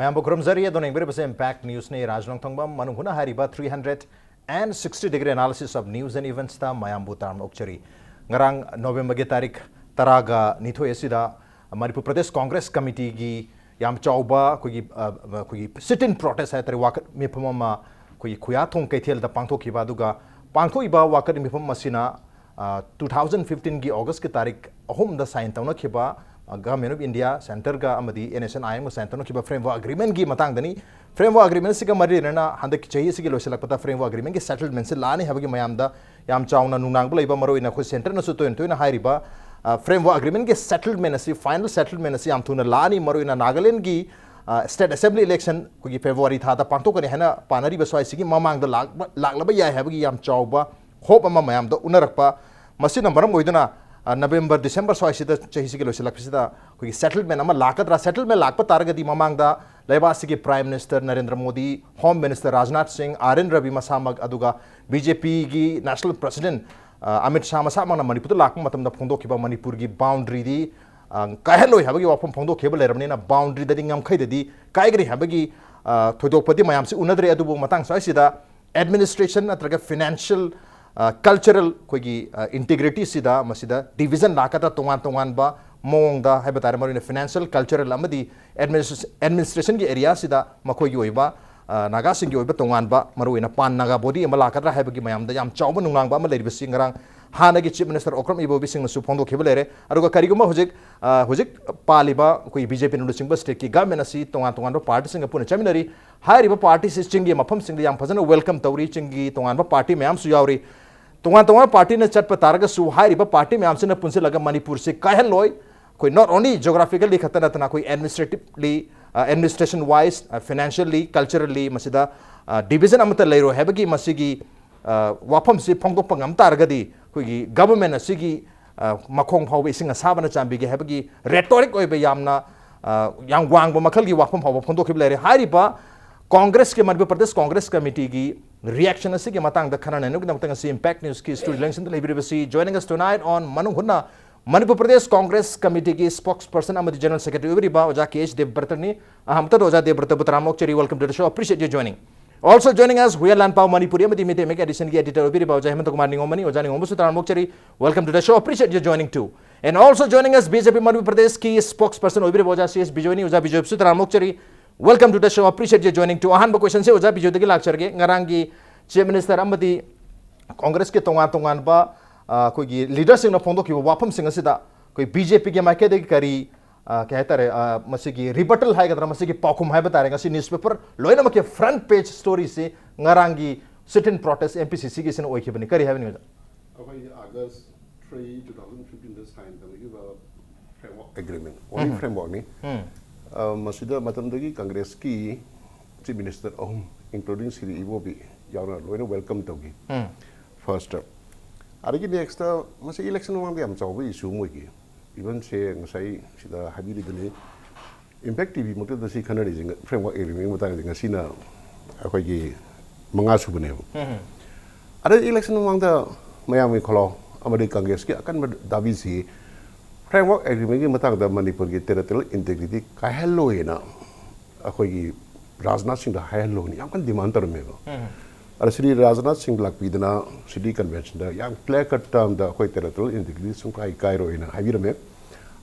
Mayam Bukram Zari, the neighbor Impact News ne Raj Nongthombam, Manung Huna Hariba 360-degree analysis of news and events ta Mayam Butam Okchari. Ngarang November Tarik Taraga Nito Esida, Manipur Pradesh Congress Committee gi Yam Chauba, Kugi sit-in protest at Wakat Mipama, Kuyi Kuyatung Ketil, the Panto Kibaduga, Panko Iba Wakat Mipam Masina, 2015 gi August Tarik, home the sign Tona Kiba. Government of India Center ga amadi NSNI Center no kiba framework agreement gi matang dani framework agreement siga mari rena handak chahi sigi loselak pata framework agreement gi settlement se lani habagi mayam da yam chauna nunang bulai ba maro ina khu center na su to na hairiba framework agreement gi settlement asi final settlement asi am thuna lani maro ina Nagaland gi state assembly election ku gi February tha da panto kani hana panari ba swai sigi mamang da laklaba yai habagi yam chauba hope ama mayam da unarakpa masina maram oidana November, December, so I see the Chahisiki settlement. I'm a Lakatra settlement, Lakpa Targati Mamanga, Laibasiki Prime Minister Narendra Modi, Home Minister Rajnath Singh, Arun Ravi Masamag Aduga, BJP National President Amit Shah Masamana Manipur Lakmatam the Pondo Kiba Manipur boundary di Kahelo Habagi from Pondo Cable Ramina boundary that Ingam Kaidi, Kaigri Habagi Todopati Mayamsi Unadre Adubu Matang. So I see the administration, financial cultural integrity sida masida division lakata tongan ba mong da habatare marine financial cultural amadi administration gi area sida makoi oiba naga sing gi oiba tongan ba maruina pan naga body malakatra habagi mayam da yam chawba nungang ba maleri singarang hana gi chief minister okram ibo bising su phondo khebelere aruga kariguma hojik paliba koi BJP nu singba state ki government asi tongan ba party singa puna chaminari hairiba party singi mafam sing yam phajana welcome tawri chingi tongan ba party mayam su yauri Tungan party ne chat pataraga su hairiba party mayam se na punse laga Manipur se kaheloi koi not only geographically khatana tana koi administratively administration wise financially culturally masida division amata leiro hebagi masigi wafam se phongdok pangam targadi koi government asigi makhong phawbe ising asabana chambige hebagi rhetoric oibe yamna yang wangba makhal gi wafam phawba phongdok khiblere hairiba Congress ke Manipur Pradesh Congress Committee gi reaction asi ke matang da khana nenu na matang si Impact News ki studio election the library joining us tonight on Manung Hutna Manipur Pradesh Congress Committee ki spokesperson amadi General Secretary every ba oja KH Devbrata ni aham ta oja Devbrata Butramok cheri welcome to the show appreciate you joining also joining us Hueyen Lanpao Manipuri amadi mete make edition ki editor every ba oja Hemantakumar Ningomba ni oja Ningomba Butramok cheri welcome to the show appreciate you joining too and also joining us BJP Manipur Pradesh ki spokesperson every ba oja CS Bijoy ni oja Bijoy Butramok cheri welcome to the show appreciate you joining to ahan ba question se oja Bijoy dagi lecture ge ngarangi Chief Minister amadi Congress ke tongan ba koi leader sing na phondo ki wafam sing asida koi BJP ke maike de kari कहता रहे मसीगी rebuttal है कतरा मसीगी पाकुम है बता रहे हैं newspaper लोइना मके front page story से ngarangi sit-in protest MPCC की सन ओई की बनी करी है नहीं August 3, 2015 this time the framework agreement only framework ni masida matam dagi Congress ki Chief Minister including Sri Ibobi yauna loina welcome togi first step arigi next masi election wang am chawi issue mo gi even se ngai sida habili dele Impact TV mo to si khana ri framework agreement mo ta ngi sina akoi gi manga su bune ada election wang da mayam mi kholo amadi Congress ki akan davi si framework agreement ki matang da Manipur ki territorial integrity ka hello ina akoi gi Rajnath Singh da hello ni am kan demand tar me Ada Sri Rajnath Singh lakpidana city convention da yang clear cut term da koi territorial integrity sung kai ro ina habi rame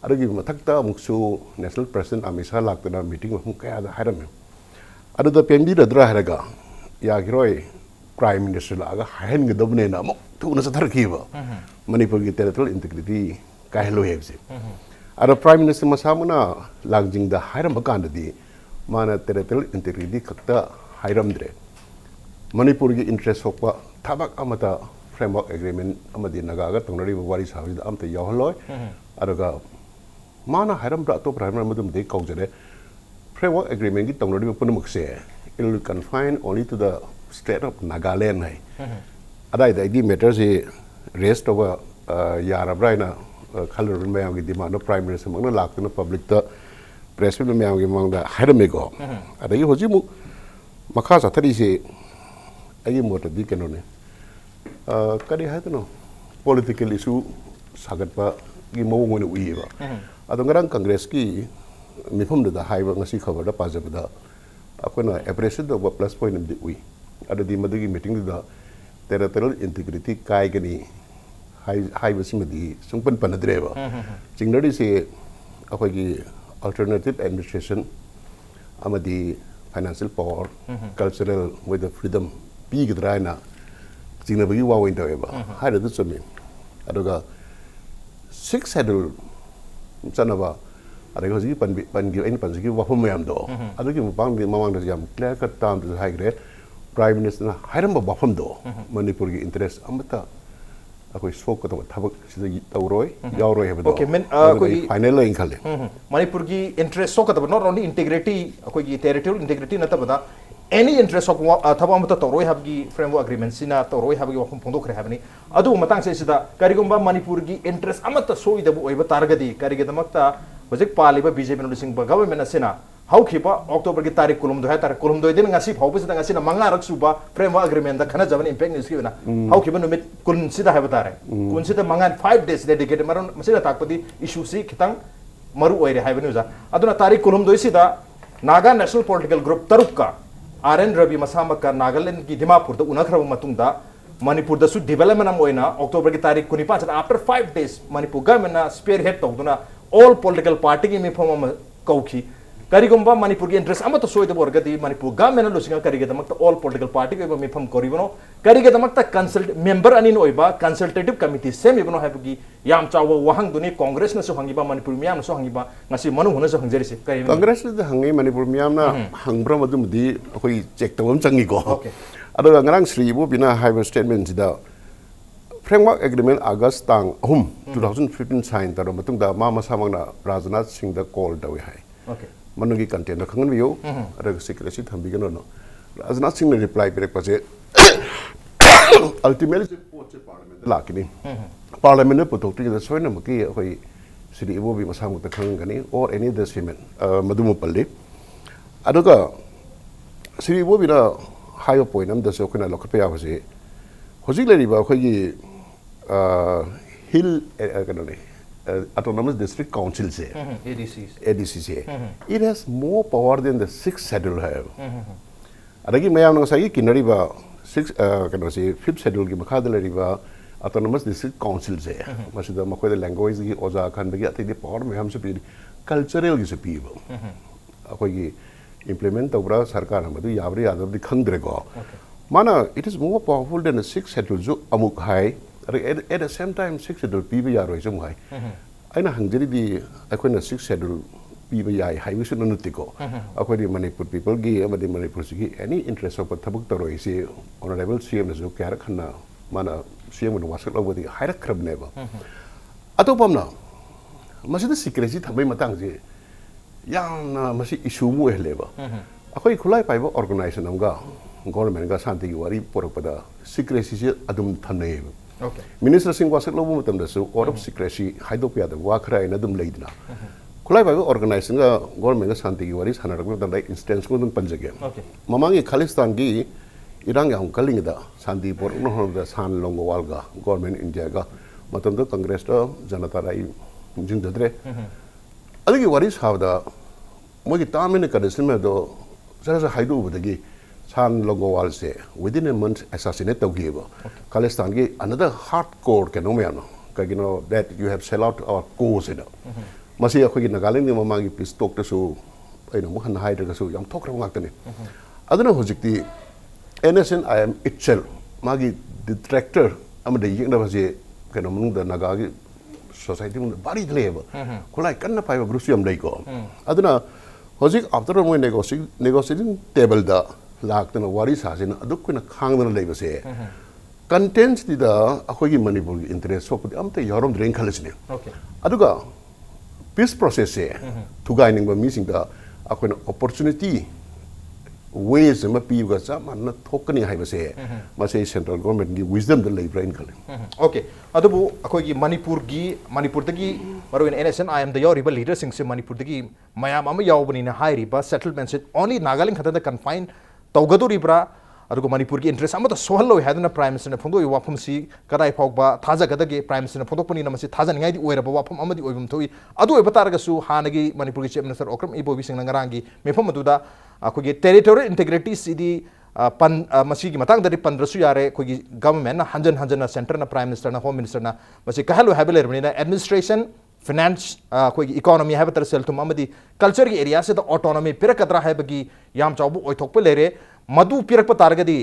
ada gi mathakta muksu national president amisa laktana meeting ma kaya da hairame ada da PNB da dra haraga ya giroi prime minister la aga hain gi dabne na mo tu na sathar ki ba Manipur gi territorial integrity kai lo hebse ada prime minister masamuna langjing da hairam kan da di mana territorial integrity kakta hairam dre Manipur ki interest hokpa thabak amata framework agreement amadi nagaga tongnari wari sawi da amta yawhloi aruga mana haram bra to primary madum de kaujare framework agreement ki tongnari punamuk se it will confine only to the state of Nagaland hai adai da di matters is rest over yarabraina khalur mayam ki demand no prime minister magna laktuna public ta press me mayam ki mangda haram go adai hoji mu makha sathari se I motor दी केनो ने करी है तो no political issue sagat pa gi mo ngone uiba adong rang Congress ki ꯃꯤꯐꯝꯗꯨꯗ ꯍꯥꯏꯕ ꯉꯁꯤ ꯈꯕꯔꯗ ꯄꯥꯖꯕꯗ ꯑꯩꯈꯣꯏꯅ ꯑꯦꯄ꯭ꯔꯦꯁꯤꯌꯦꯠ ꯇꯧꯕ plus point ꯑꯃꯗꯤ ꯎꯏ ꯑꯗꯨꯗꯤ ꯃꯗꯨꯒꯤ ꯃꯤꯇꯤꯡꯗꯨꯗ ꯇꯦꯔꯤꯇꯣꯔꯤꯌꯦꯜ ꯏꯟꯇꯤꯒ꯭ꯔꯤꯇꯤ ꯀꯥꯏꯒꯅꯤ ꯍꯥꯏꯕꯁꯤꯃꯗꯤ ꯁꯨꯡꯄꯟ ꯄꯟꯅꯗ꯭ꯔꯦꯕ ꯆꯤꯡꯅꯔꯤꯁꯦ ꯑꯩꯈꯣꯏꯒꯤ alternative administration amadi financial power cultural with the freedom pigidra na jinabagi wa window eba haida du chumi aduga six schedule chanaba ade hoji pangi en pangi wa phum yam do adugi mapang di mamang da yam clear cut tam to high grade prime minister na hairam ba phum do manipur gi interest amata akoi sok ko thabak sida tawroi yauroi hebdo okay men koi final line khale manipur gi interest sok ko not only integrity akoi gi territorial integrity na tabada any interest of thaba amata tawroi habgi framework agreement sina tawroi habgi wakhum phongdok khre habni adu matang se sida karigomba manipur gi interest amata soidabu oiba targadi karigedamakta hojik paliba bjp no sing government asina haukiba october ki tarik kulum do hai tarik kulum do din ngasi phaubi sida ngasi na manga rak suba framework agreement da khana jaban impact news ki na haukiba numit kun sida hai batare kun sida mangan 5 days dedicated maron masida takpadi issue si khitang maru oire hai banu ja aduna tarik kulum do sida naga national political group tarukka rn ravi masamaka nagaland ki dimapur da unakhra matung da manipur da su development am oina october ki tarik kuni 5 after 5 days manipur government na spearhead tawduna all political party ki mi phom kauki karigomba manipur gi interest amata soida borgadi manipur government lusinga karigedamakta all political party ko mi pham koribano karigedamakta consult member anin oiba consultative committee sem ibno habugi yam chawa wahang duni congress na so hangiba manipur miyam so hangiba ngasi manu huna so hangjerisi kari congress da hangi manipur miyam na hangbra madumdi akoi check tawam changi ko adoga ngarang sri bu bina high statement sida framework agreement august tang 2015 sign taro matung da mama samangna rajnath singh da call dawi hai okay Manung ki content khangan biyo ada secrecy thambi gano no Rajnath Singh ne reply pere paje ultimately parliament lakini parliament ne putok ti da soina maki hoi sri ibo bi masang ta khangani or any other women madumu palli aduga sri ibo bi na high point am da so khina lokpe ya base hojik le riba khoi hill kanone Autonomous District Council say ADCC it has more power than the sixth schedule have adagi mayam nang sai kinari ba six kana say fifth schedule gi makha riba Autonomous District Council say masida makhoi the language gi oja khan bagi ati the power mayam se pi cultural gi se pi ba akoi gi implement tabra sarkar amadu yabri adab di khangdre go mana it is more powerful than the sixth schedule jo amuk hai at the same time six schedule people yaro isum hai aina hangjari di akoina six schedule people yai hai wisu nutiko akoi manipur people gi amadi manipur gi any interest of thabuk taro ise honorable cm jo kyar khanna mana cm no wasak lobodi hairak khrab neba atopamna masida secrecy thabai matang je yamna masi issue mu heleba akoi khulai paiba organization amga government ga santi gi wari porakpada secrecy je adum thanai okay minister singh wasak lobu matam da su out of secrecy haidopya da wa khra ina dum leidna khulai ba organization ga government ga santi gi wari sanarak da dai instance ko dum panjage okay mamangi khalistan gi irang yang kaling da santi por no da san longowal ga government india ga matam da congress da janata rai jing dadre adigi wari savda mogi tamine kadesme do sa haidu budagi san longowal se within a month assassinate tawgiba khalistan gi another hardcore kenomano kagino that you have sell out our cause ina masi akhoi gi nagaland ni mamangi please talk to so aina mo han hide ga so yam thokra ngaktani aduna hojikti nsnim itself magi detractor amade yingda base kenomung da nagagi society mun bari leba kulai kanna paiba brusium leiko aduna hojik after mo negotiating table da laktana wari sajina adukuna khangdana leibase contents dida akhogi manipur interest sopudi amta yorom drain khalisne okay aduga peace process se thugaining ba meeting da akoina opportunity ways ma pi ga sa man thokani haibase mase central government gi wisdom da lei brain khale okay adubu akhogi manipur dagi maru in nsn I am the your leader sing se manipur dagi mayam ama yawbani na hairi ba settlement set only nagaland khata da confined tawgaduribra adugo Manipur ki interest amata sohalo haduna Prime Minister na phongdo wafum si kadai phogba thaja gadage Prime Minister na phongdok pani na masi thaja ngai di oira ba wafum amadi oibum thoi adu oiba targa su hanagi Manipur ki Chief Minister Okram Ibo bising nangarangi mefam aduda akogi territorial integrity sidi pan masi ki matang dari pandrasu yare kogi government na hanjan center na Prime Minister na Home Minister na masi kahalo habler na administration finance कोई economy है बतर cell तुम अमदी culture की area से तो autonomy पिरक कतरा है बगी याम चाबू ओय थोक पे ले रे मधु पिरक पतार गदी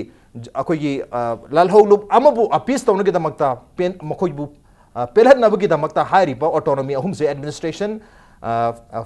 कोई लालहो लुप अमबु अपीस तो उनके दमकता पेन मखोई बु पेलहन नबगी दमकता हाई रिपा autonomy अहुम से administration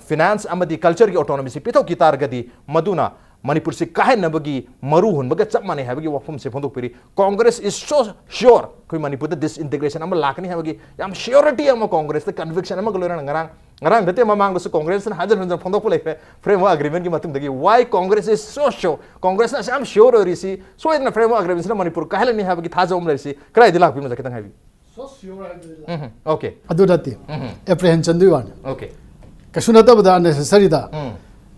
finance अमदी culture की autonomy से पिथो की तार गदी मधुना Manipur se kahe nabagi maru hun baga chap mane habagi wafum se phondok piri Congress is so sure koi Manipur the disintegration am lakni habagi yam surety am Congress the conviction am galora ngarang date mamang do Congress na hajar phondok pole framework agreement ki matum dagi why Congress is so sure Congress na am sure risi so in framework agreement na Manipur kahe ni habagi thaja um risi krai dilak bi ma zaketang habi so sure okay adu dati apprehension du wan okay kasunata bada necessary da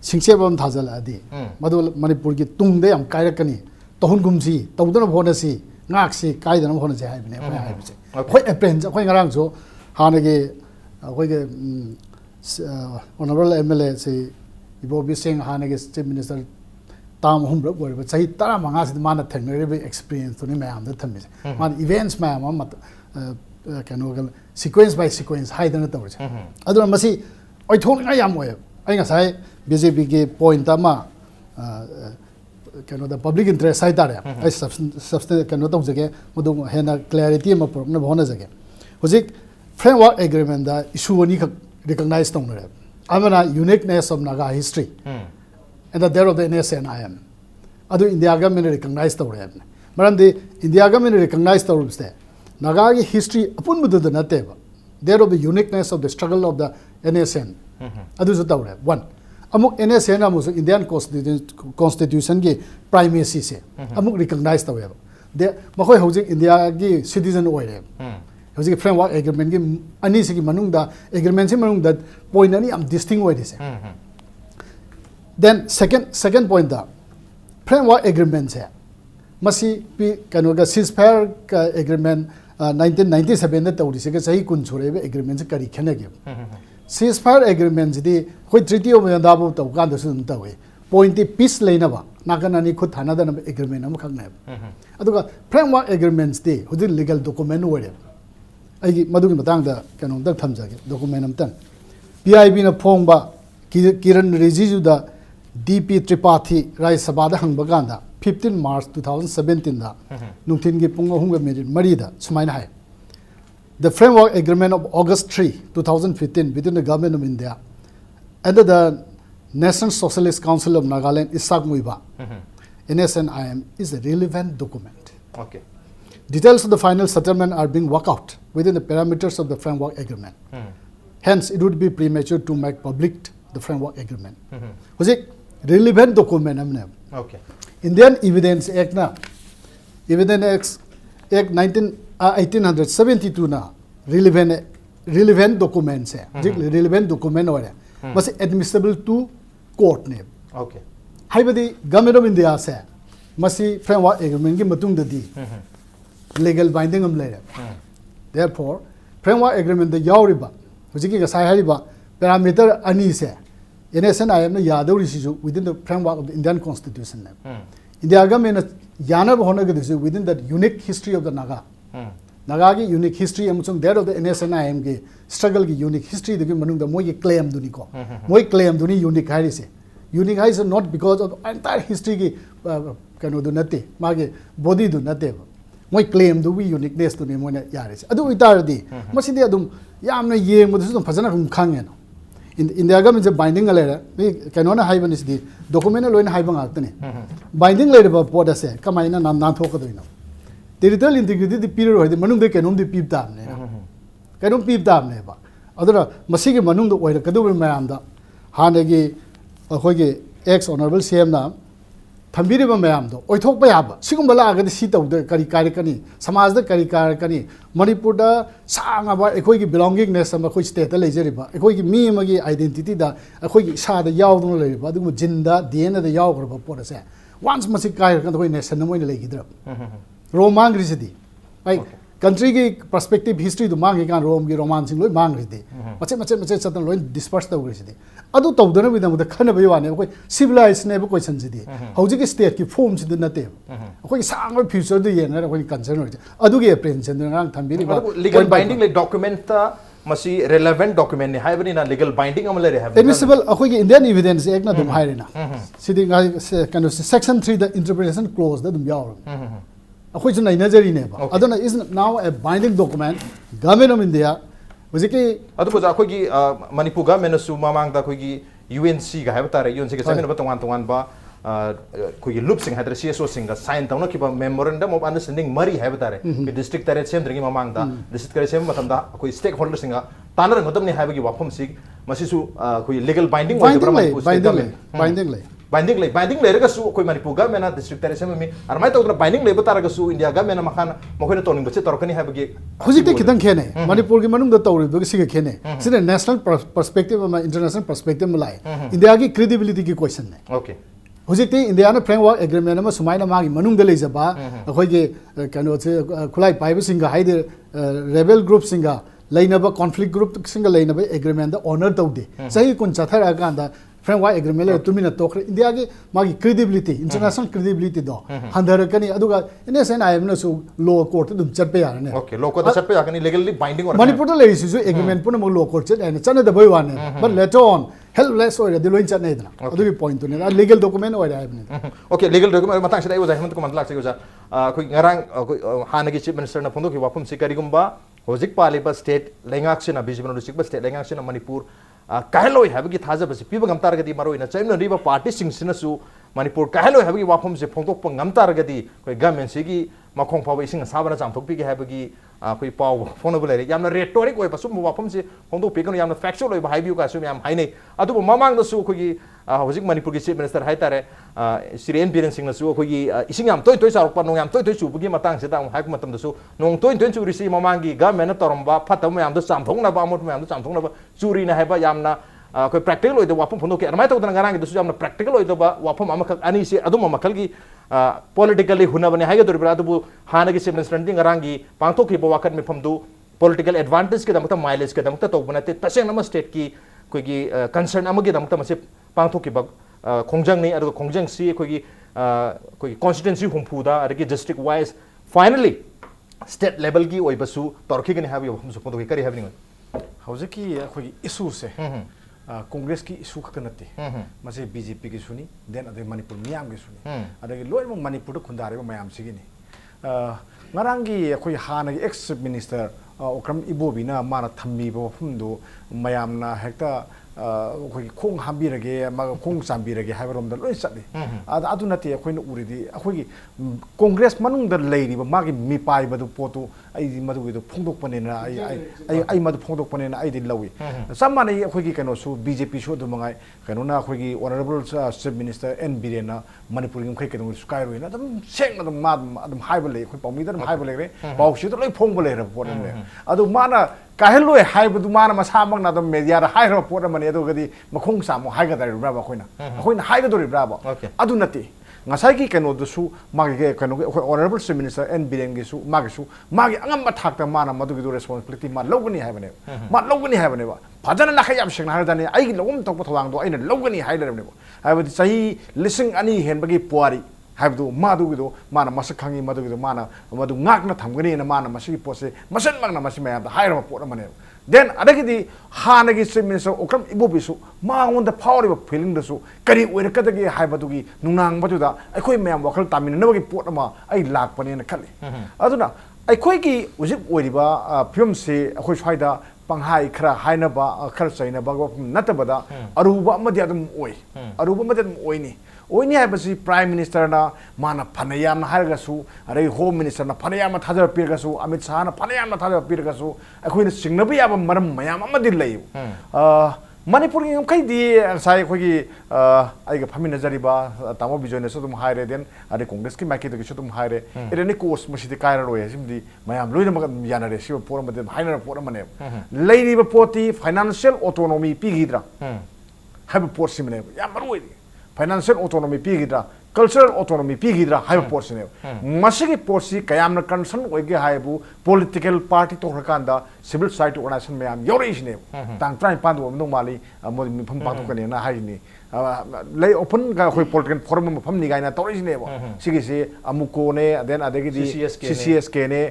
ꯁꯤꯡꯆꯦꯕꯝ ꯊꯥꯖꯜꯂꯛꯑꯗꯤ ꯃꯗꯨ ꯃꯅꯤꯄꯨꯔꯒꯤ ꯇꯨꯡꯗ ꯌꯥꯝ ꯀꯥꯏꯔꯛꯀꯅꯤ ꯇꯧꯍꯟꯒꯨꯝꯁꯤ ꯇꯧꯗꯅꯕ ꯍꯣꯠꯅꯁꯤ ꯉꯥꯛꯁꯤ ꯀꯥꯏꯗꯅꯕ ꯍꯣꯠꯅꯁꯤ ꯍꯥꯏꯕꯅꯦ ꯑꯩꯈꯣꯏꯅ ꯍꯥꯏꯕꯁꯦ ꯑꯩꯈꯣꯏ ꯑꯦꯄ꯭ꯔꯦꯟꯁ ꯑꯩꯈꯣꯏ ꯉꯔꯥꯡꯁꯨ ꯍꯥꯟꯅꯒꯤ ꯑꯩꯈꯣꯏꯒꯤ ꯑꯣꯅꯔꯦꯕꯜ ꯑꯦꯝ ꯑꯦꯜ ꯑꯦ ꯁꯤ ꯏꯕꯣꯕꯤ ꯁꯤꯡ ꯍꯥꯟꯅꯒꯤ ꯆꯤꯐ ꯃꯤꯅꯤꯁꯇꯔ ꯇꯥꯝ ꯑꯍꯨꯝꯔꯛ ꯑꯣꯏꯔꯤꯕ ꯆꯍꯤ 15ꯁꯤꯗ ꯃꯥꯅ ꯊꯦꯡꯅꯔꯤꯕ ꯑꯦꯛꯁꯄꯤꯔꯤꯌꯦꯟꯁꯇꯨꯅꯤ ꯃꯌꯥꯝꯗ ꯊꯝꯃꯤꯁꯦ ꯃꯥꯅ ꯏꯚꯦꯟꯠꯁ ꯃꯌꯥꯝ ꯑꯃ ꯀꯩꯅꯣꯒ ꯁꯤꯀ꯭ꯋꯦꯟꯁ ꯕꯥꯏ ꯁꯤꯀ꯭ꯋꯦꯟꯁ ꯍꯥꯏꯗꯅ ꯇꯧꯔꯤꯁꯦ ꯑꯗꯨꯅ ꯃꯁꯤ ꯑꯣꯏꯊꯣꯛꯅꯤꯡꯉꯥꯏ ꯌꯥꯝ ꯑꯣꯏꯌꯦꯕ ꯑꯩ ꯉꯁꯥꯏ BJP की पॉइंट अमा कनो द पब्लिक इंटरेस्ट है तारे आई सबस्टे कनो तो जगह मदु हेना क्लैरिटी में प्रॉब्लम होने जगह हुजिक फ्रेमवर्क एग्रीमेंट दा इशू वनी रिकॉग्नाइज तौन रे अमना uniqueness of Naga history and the their of the NSNIM अदु इंडिया गवर्नमेंट रिकॉग्नाइज तौरे मरम दे इंडिया गवर्नमेंट रिकॉग्नाइज तौरबसे नागा की हिस्ट्री अपुन बुद नते their of the uniqueness of the struggle of the NSN अदु जो तौरे वन अमुक NSN अमुक इंडियन कॉन्स्टिट्यूशन की प्राइमेसी से अमुक रिकॉग्नाइज तवे दे मखोय हौजिक इंडिया की सिटीजन ओइरे हौजिक फ्रेमवर्क एग्रीमेंट की अनी से की मनुंग दा एग्रीमेंट से मनुंग दा पॉइंट अनी am distinct ओइरे से देन सेकंड पॉइंट दा फ्रेमवर्क एग्रीमेंट से मसी पी कनो का सीजफायर का एग्रीमेंट 1997 दा तौरी से के सही कुन छोरेबे एग्रीमेंट से करी खनेगे ceasefire agreement di khoi treaty of dabu to kan da sun ta we point peace leinaba naganani khut thana da agreement am khang na aduga framework agreements di hudi legal document wore ai gi madu gi matang da kanu da thamja ge document am tan PIB na phong ba kiran rijiju da DP Tripathi Rai Sabha da hang bagan da 15 March 2017 da nungthin gi pung ahum ga minute mari da sumaina hai The framework agreement of August 3, 2015 between the government of India and the National Socialist Council of Nagaland Isak Muiba, NSNIM is a relevant document. Okay. Details of the final settlement are being worked out within the parameters of the framework agreement. Hence, it would be premature to make public the framework agreement. Was it relevant document? Okay. Indian Evidence Act na Evidence Act 1872 na relevant documents hai relevant document ho raha bas admissible to court ne okay haibadi government of India se masi framework agreement ki matung da di legal binding am lai therefore framework agreement da yauriba hujiki ga sai hariba parameter ani se NSNIM na yadauri si within the framework of the Indian constitution ne India government yana bahona ga within that unique history of the Naga Naga की unique history अमुचुंग that of the NSNIM की struggle की unique history देखिए मनुंग the मोई claim दुनी को मोई claim दुनी unique है रिसे unique है इसे not because of entire history की कनो दु नते मागे body दु नते मोई claim दु भी uniqueness दुनी मोने यार इसे अदु इतार दी मसी दे अदुम याम ने ये मुझे तो फजना कुम खांगे ना इंडिया का मुझे binding ले रहा है कनो ना हाई बनिस दी document लोइन हाई बंग आते ने binding ले रहा पॉड से कमाइना नाम नाम थोक दो इनो territorial integrity the period hoide manung de kenom de pip dam ne kenom pip dam ne ba adura masi ge manung do oira kadu mayam da hanagi akhoi ge ex honorable CM na thambiri ba mayam do oithok ba ya ba sigum bala aga de si taw de kari kari kani samaj da kari kari kani Manipur da sanga ba akhoi ge belongingness am akhoi state da lejeri ba akhoi ge mi ma ge identity da akhoi ge sa da yaw do le ba du jinda DNA da yaw gro ba por se once masi kai kan koi nation na moina legidra ro mang ri sidi ai country ki perspective history du mang kan rom gi roman sing loi mang ri de mache chatan loi disperse ta ri sidi adu tawdana bi da khana bai wane koi civilized ne bu question sidi hauji ki state ki form sidi na te koi sang future du yen na koi concern ri adu gi apprehension du ngang thambiri ba legal binding like document ta masi relevant document ne haibani na legal binding amala re have admissible akoi ki Indian evidence ek na dum hairina sidi ngai kind of section 3 the interpretation clause da dum yaw akoi chu nai nazari ne ba aduna is now a binding document government of India hojiki adu boja akoi gi Manipur government su mamang da akoi gi UNC ga have tare UNC ga chamin ba tong ba कोई loop Singh है CSO Singh का sign तौना कि memorandum of understanding मरी है बता रहे कि district तरह सेम द्रिंगी ममांग दा डिस्ट्रिक्ट तरह सेम मतलब दा कोई स्टेक होल्डर सिंह तानर गतम ने है कि वाफम सिंह मसीसु कोई लीगल बाइंडिंग बाइंडिंग ले रगा सु कोई मणिपुर गा मेना डिस्ट्रिक्ट तरह सेम में अरमाय तो बाइंडिंग ले बता रगा सु इंडिया गा मेना मखान मखोने तोनिंग बचे तोरकनी है कि हुजिते खितंग खेने मणिपुर की मनुंग द तौरि दो सिगे खेने सिने नेशनल पर्सपेक्टिव में इंटरनेशनल पर्सपेक्टिव में लाए इंडिया की क्रेडिबिलिटी की क्वेश्चन है ओके हुजिते इंडिया ना फ्रेमवर्क एग्रीमेंट में सुमाइना मागी मनुंग द लेजबा अखोय के कनो से खुलाई पाइब सिंगा हाइदे रेबेल ग्रुप सिंगा लाइनबा कॉन्फ्लिक्ट ग्रुप सिंगा लाइनबा एग्रीमेंट द ऑनर तौदे सही कुन चथरा कांदा फ्रेमवर्क एग्रीमेंट ले तुमिना तोखरे इंडिया के मागी क्रेडिबिलिटी इंटरनेशनल क्रेडिबिलिटी दो हंदरकनी अदुगा इनेसन आइमना सु लॉ कोर्ट दुम चटपे यारने ओके लॉ कोर्ट चटपे याकनी लीगली बाइंडिंग और मणिपुर तो लेसिसु एग्रीमेंट पुन लॉ कोर्ट चट एने चने द बय वाने but later on helpless or the loin chat nedna adu ki point ne legal document or ne okay legal document matang sida uja Hemantakumar lak se uja koi ngarang hanagi chief minister na phondo ki wapum se karigumba hojik paliba state lengak sina bijibno district ba state lengak sina Manipur kaheloi habagi thaja basi piba ngamtar gadi maroi na chaimna riba party sing sina su Manipur kaheloi habagi wapum se phongtok pa ngamtar gadi koi government se gi makhong phawa ising sabana chamthok pi gi habagi koi pau phonable le yamna rhetoric oi pasum wapum se phongtok pi kan yamna factual oi ba haibiu ka su yam hainei adu mamang da su koi hojik Manipur gi chief minister haitare Sirian Biren sing na su koi ising yam toy sarok pa nong yam toy chu bugi matang se da haik matam da su nong toy chu risi mamang gi government na toromba phatam yam da chamthong na ba amot yam da chamthong na ba churi na haiba yamna कोई practical होइदो वापम फोंदो के अरमाय तोदन गारांग दसु यामना practical होइदो बा वापम अमक अनि से अदुम मखल की politically हुनबने हाइगे दोरिब्रा अदुबु हानगी से minister गारांगी पांथो की बवाकत में फमदु पॉलिटिकल एडवांटेज के दमता माइलेज के दमता तोबनते तसेंग नम स्टेट की कोई की कंसर्न अमगे दमता मसे पांथो की बग खोंजंग नहीं अदु खोंजंग सी कोई कॉन्स्टिट्यूएंसी हुमफुदा अदगी district wise finally state level की ओइबसु तोरखी गने हाबि हम सपोदो की करी हाबनि हौजकी अखोगी इशू से कांग्रेस की इशू खक नते मसे बीजेपी की सुनी देन अदे मणिपुर मियाम की सुनी अदे लोइम Manipur खुंदारे मयाम सिगिनी ngaranggi akhoi hana ex minister okram ibobina mana thammi bo phumdu mayamna hekta akhoi khong hambirage ma khong chambirage haibarom da loi satli adu nate akhoi na uridi akhoi congress manung da leiri ba magi mi pai badu potu ai madu gi do phongdok panena ai madu phongdok panena ai di lawi samane akhoi gi kano su BJP su du mangai kano na akhoi gi honorable chief minister N Birena Manipur gi khoi kano su kai roina dum seng na dum adum haibale akhoi paumi da HYBE लेरे बाउसी तो लई Phong बोले रे pot ने अदु माना काहेलोय HYBE दु माना मसा मंग ना दम मेडिया रा हाइ रो पोट मने अदु गदि मखोंग सामो हाइगा दरि ब्रा बा खोइना हाइगा दरि ब्रा बा अदु नति ngasai ki kano dusu magi ke kano honorable chief minister N Biren gi su magi angam ma thak ta mana madu gi responsibility ma logani haibane ma logani haibane ba phajana na khayam sing na dani ai logum tok thawang do aina logani hailare ne ba haibadi sahi lising ani hen bagi puari हाइबदो मादुगिदो माना मसक खंगी मदुगिदो माना मदु ngakna thamgani na mana masi pose masan mangna masi mayam da hairo pot mane then adagidi hanagi chief minister okram ibobisu maung da power of feeling da su kari oirakadagi haibadugi nunang baduda akhoi mayam wakal tamin na bagi pot ma ai lak pane na khali aduna akhoi ki ujip oiriba film se akhoi swaida panghai khra haina ba khar chaina ba natabada aruba amadi adum oi aruba amadi adum oi ni ओइनी हाइबसी prime minister ना माना फनयाम ना हारगसु अरे home minister ना फनयाम थाजर पिरगसु अमित शाह ना फनयाम ना थाजर पिरगसु अखोइन सिंगनबि याब मरम मयाम अमदि लय मणिपुर की खैदी साय खोगी आइगा फमिन नजरिबा तामो बिजोय ने सदुम हाइरे देन अरे कांग्रेस की माइके दगि सदुम हाइरे एरेनी कोर्स मसिदि कायरा रोय सिमदि मयाम लोइना मग यानारे सिबो पोरम मदे हाइनर पोरम मने लैरिबा पोती फाइनेंशियल ऑटोनॉमी पिगिद्रा हाइब पोर्ट सिमने या मरोय फाइनेंशियल ऑटोनॉमी पिगिद्रा cultural autonomy pigidra high portion masigi porsi kayamna concern oige haibu political party to rakanda civil society organization mayam yore isne tang try pandu no mali mo pham pang ko ne na haini lay open ga khoi political forum pham ni gaina to isne bo sigi si amuko ne then adegi di CCSK ne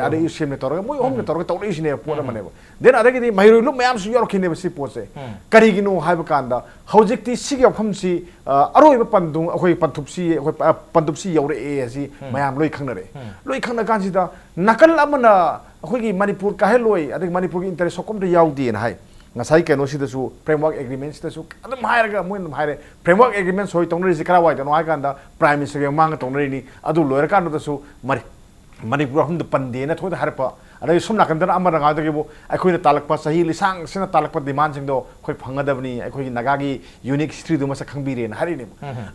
ade UCM ne torga mo hom ne torga to isne po na mane bo then adegi di mayru lu mayam su yor khine si pose kari ginu haibu kanda hojikti sigi pham si aroi ba pandung khoi pandupsi yaure e asi mayam loi khangnare loi khangna kansida nakal amana akhoi manipur ka heloi adik manipur gi interest sokom de yaudi na hai ngasai keno sida su framework agreement sida su adum hairaga moin haire framework agreement soi tongnari sikara wai da no ha kanda prime minister ge mang tongnari ni adu loira kan da su manipur hum de pande na thoda harpa adai sumna kan da amara ga da ge bo akhoi na talakpa sahi lisang sina talakpa demand sing do khoi phangadabni akhoi naga gi unique history du masa khangbire na hari ni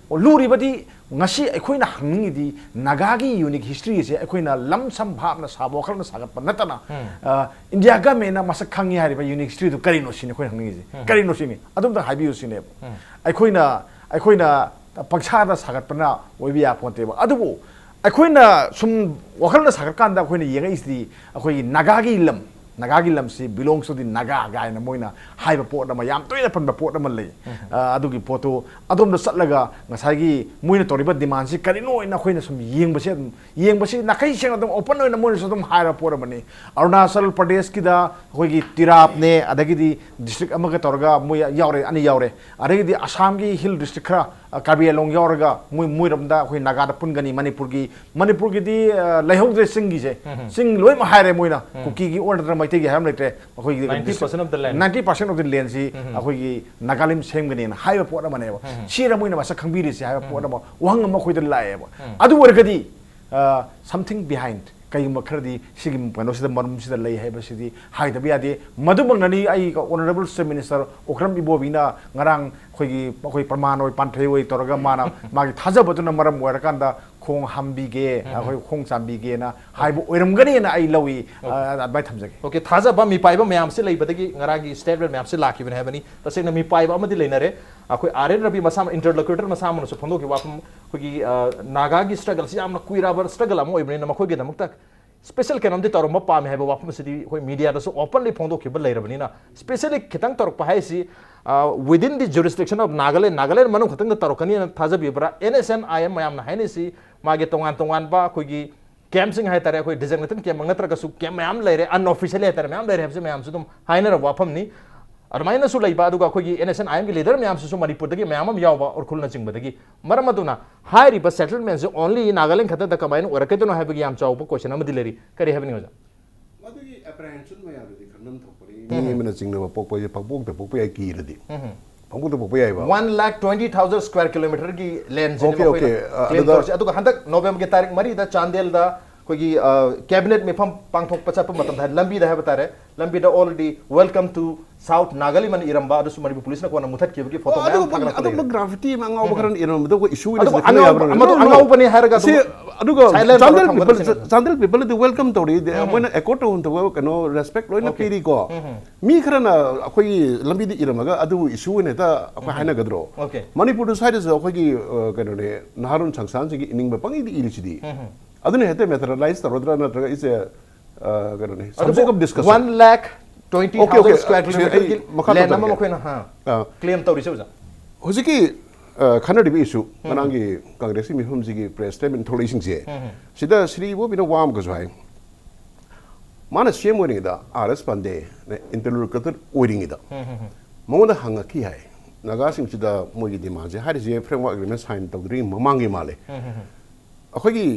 luri badi ngasi akhoi na hangni di naga gi unique history se akhoi na lam sam bhap na sabo khal na sagat pa natana india ga me na masa khangi hari ba unique history du kari no sine khoi hangni ji kari no sine adum da habi usine akhoi na paksha da sagat pa na oibi ya ponte ba adubu अखोइना sum वखलना सागरकांदा अखोइना येंगाइसदी अखोइ नागागी lump से belongs to the Naga गायना Moina हाइबा pot अमा याम तोइना पनबा pot अमा लई अदुगी पोतो अदोम the सटलगा ngसाइगी Moina तोरिबा demand से करिनो इना अखोइना सुम येंगबसे नाकै सेंग अदम open ओइना Moina सदम हाइरा pot अमानी अरुणाचल प्रदेश की दा अखोइगी तिराप ने अदगिदी डिस्ट्रिक्ट अमगा तोरगा मोइ यावरे अनि यावरे अदगिदी असम की हिल डिस्ट्रिक्ट खरा कार्बी आंलं यावरगा मोइरमदा अखोइ नागादा पुनगनी मणिपुर की दी लैहौद्रे सिंगी जे सिंग लोइ मा हाइरे मोइना कुकी की ऑर्डर माइते की हम लेते अखोइ 90% of the land 90% of the land si अखोइ नागालिम सेमगनी हाइबा पोट अमाने सिरा मोइना मसा खंबिरि से हाइबा पोट अमा वहंग अमा खोइद लाएबा अदु वरगदी something behind कई मखरदी सिगिम पनोसिदा मरुमसिदा लई हाइबसिदी हाइदबि यादे मदुबंगनी I honourable chief minister Okram इबोबिना ngarang खोइ प्रमाण ओइ पान्थै ओइ तोरगा माना मागी थाजबदुना मरम वरकांदा खोंग हामबिगे अखोइ खोंग चामबिगे ना हाइबो ओइरमगनी ना आई लवी अदबाय थमजगे ओके थाजबा मी पाइबा मैम से लेबदगी ngaraगी स्टेटमेंट मैम से लाखिबन हेबनी तसेना मी पाइबा अमदि लेनरे अखोइ आरएन रबी मसाम इंटरलोक्यूटर मसाम नो फंदो के वापम खोगी नागागी स्ट्रगल से यामना कुइराबर स्ट्रगल अम ओइबनी ना मखोइ गे दमक स्पेशल केनोमदि तोरम पाम है वाफम सिदी कोई मीडिया दसो ओपनली फोंदो खिब लेरबनी ना स्पेशली खितंग तोरक पाइसी within the jurisdiction of Nagaland manu खतंग तोरकनी थाजबिबरा NSNIM मयाम ना हैने सी मागे तोंगान बा कोगी कैंप सिंग है तारे कोई डिजिग्नेटेड कैंप मंगतर कसु कैंप मयाम लेरे अनऑफिशियल है तारे मयाम लेरे हमसे मयाम सुदम हाइनर वाफम नि अरमाइना सु लैबा दुगा कोगी NSNIM की लीडर मयाम सु मणिपुर दगी मयाम यावबा और खुलना चिंगबदगी मरमदुना हाइरि बस सेटलमेंट से ओनली नागालैंड खत द कमाइन ओरकेदनो हैबगी याम चाव क्वेश्चन अमदि लेरी करी हैबनी होजा मदगी एप्रहेंशन मयाम दि खनन थोपरी नि मेना चिंगना पोकपोय पकपोक त पोकपोय की रदि पकपोक त पोकपोय आइबा 1,20,000 स्क्वायर किलोमीटर की लैंड से ओके अदुगा हंदक नवंबर के तारीख मरी द चांदेल दा कोगी कैबिनेट में फम पांगथोक पचाप मतम धा लंबी दा है बतारे लंबी दा ऑलरेडी वेलकम टू साउथ नागाली मन इरंबा अदुसु मणिपुर पुलिस ना कोना मुथत केबकी फोटो मैम फागला अदुग ग्राफिटी मंगा ओबखरन इरम दो इशू इज अंगा उपनी हारगा से अदुग चांदेल पीपल दि वेलकम तोरी मोना एकोट होन तो कनो रेस्पेक्ट लोइना पीरी को मी खरना अखोई लंबी दि इरमगा अदु इशू ने ता अखोई हाइना गद्रो मणिपुर साइड से अखोई कनो ने नहारुन संसान से इनिंग पंगी दि इलिचिदी अदुने हेते मेथडलाइज तरोद्रा नत्रगा इज कनो ने subject of discussion 1,20,000 square kilometre की लैंड नम मखोइना हां क्लेम तौरी से हुजिकी खनडिबि इशू मनांगी कांग्रेस की मिफम जिगी प्रेस स्टेटमेंट थोड़ी सिंजे सिदा श्री वो बिनो वाम गजो हाय माना सेम ओरिंगदा आरएस पंदे ने इंटरलोक्यूटर ओरिंगदा मोंदा हंगकी हाय नागा सिंग सिदा मोगी डिमांड जे हारि जे फ्रेमवर्क एग्रीमेंट साइन तौद्री ममांगी माले अखोगी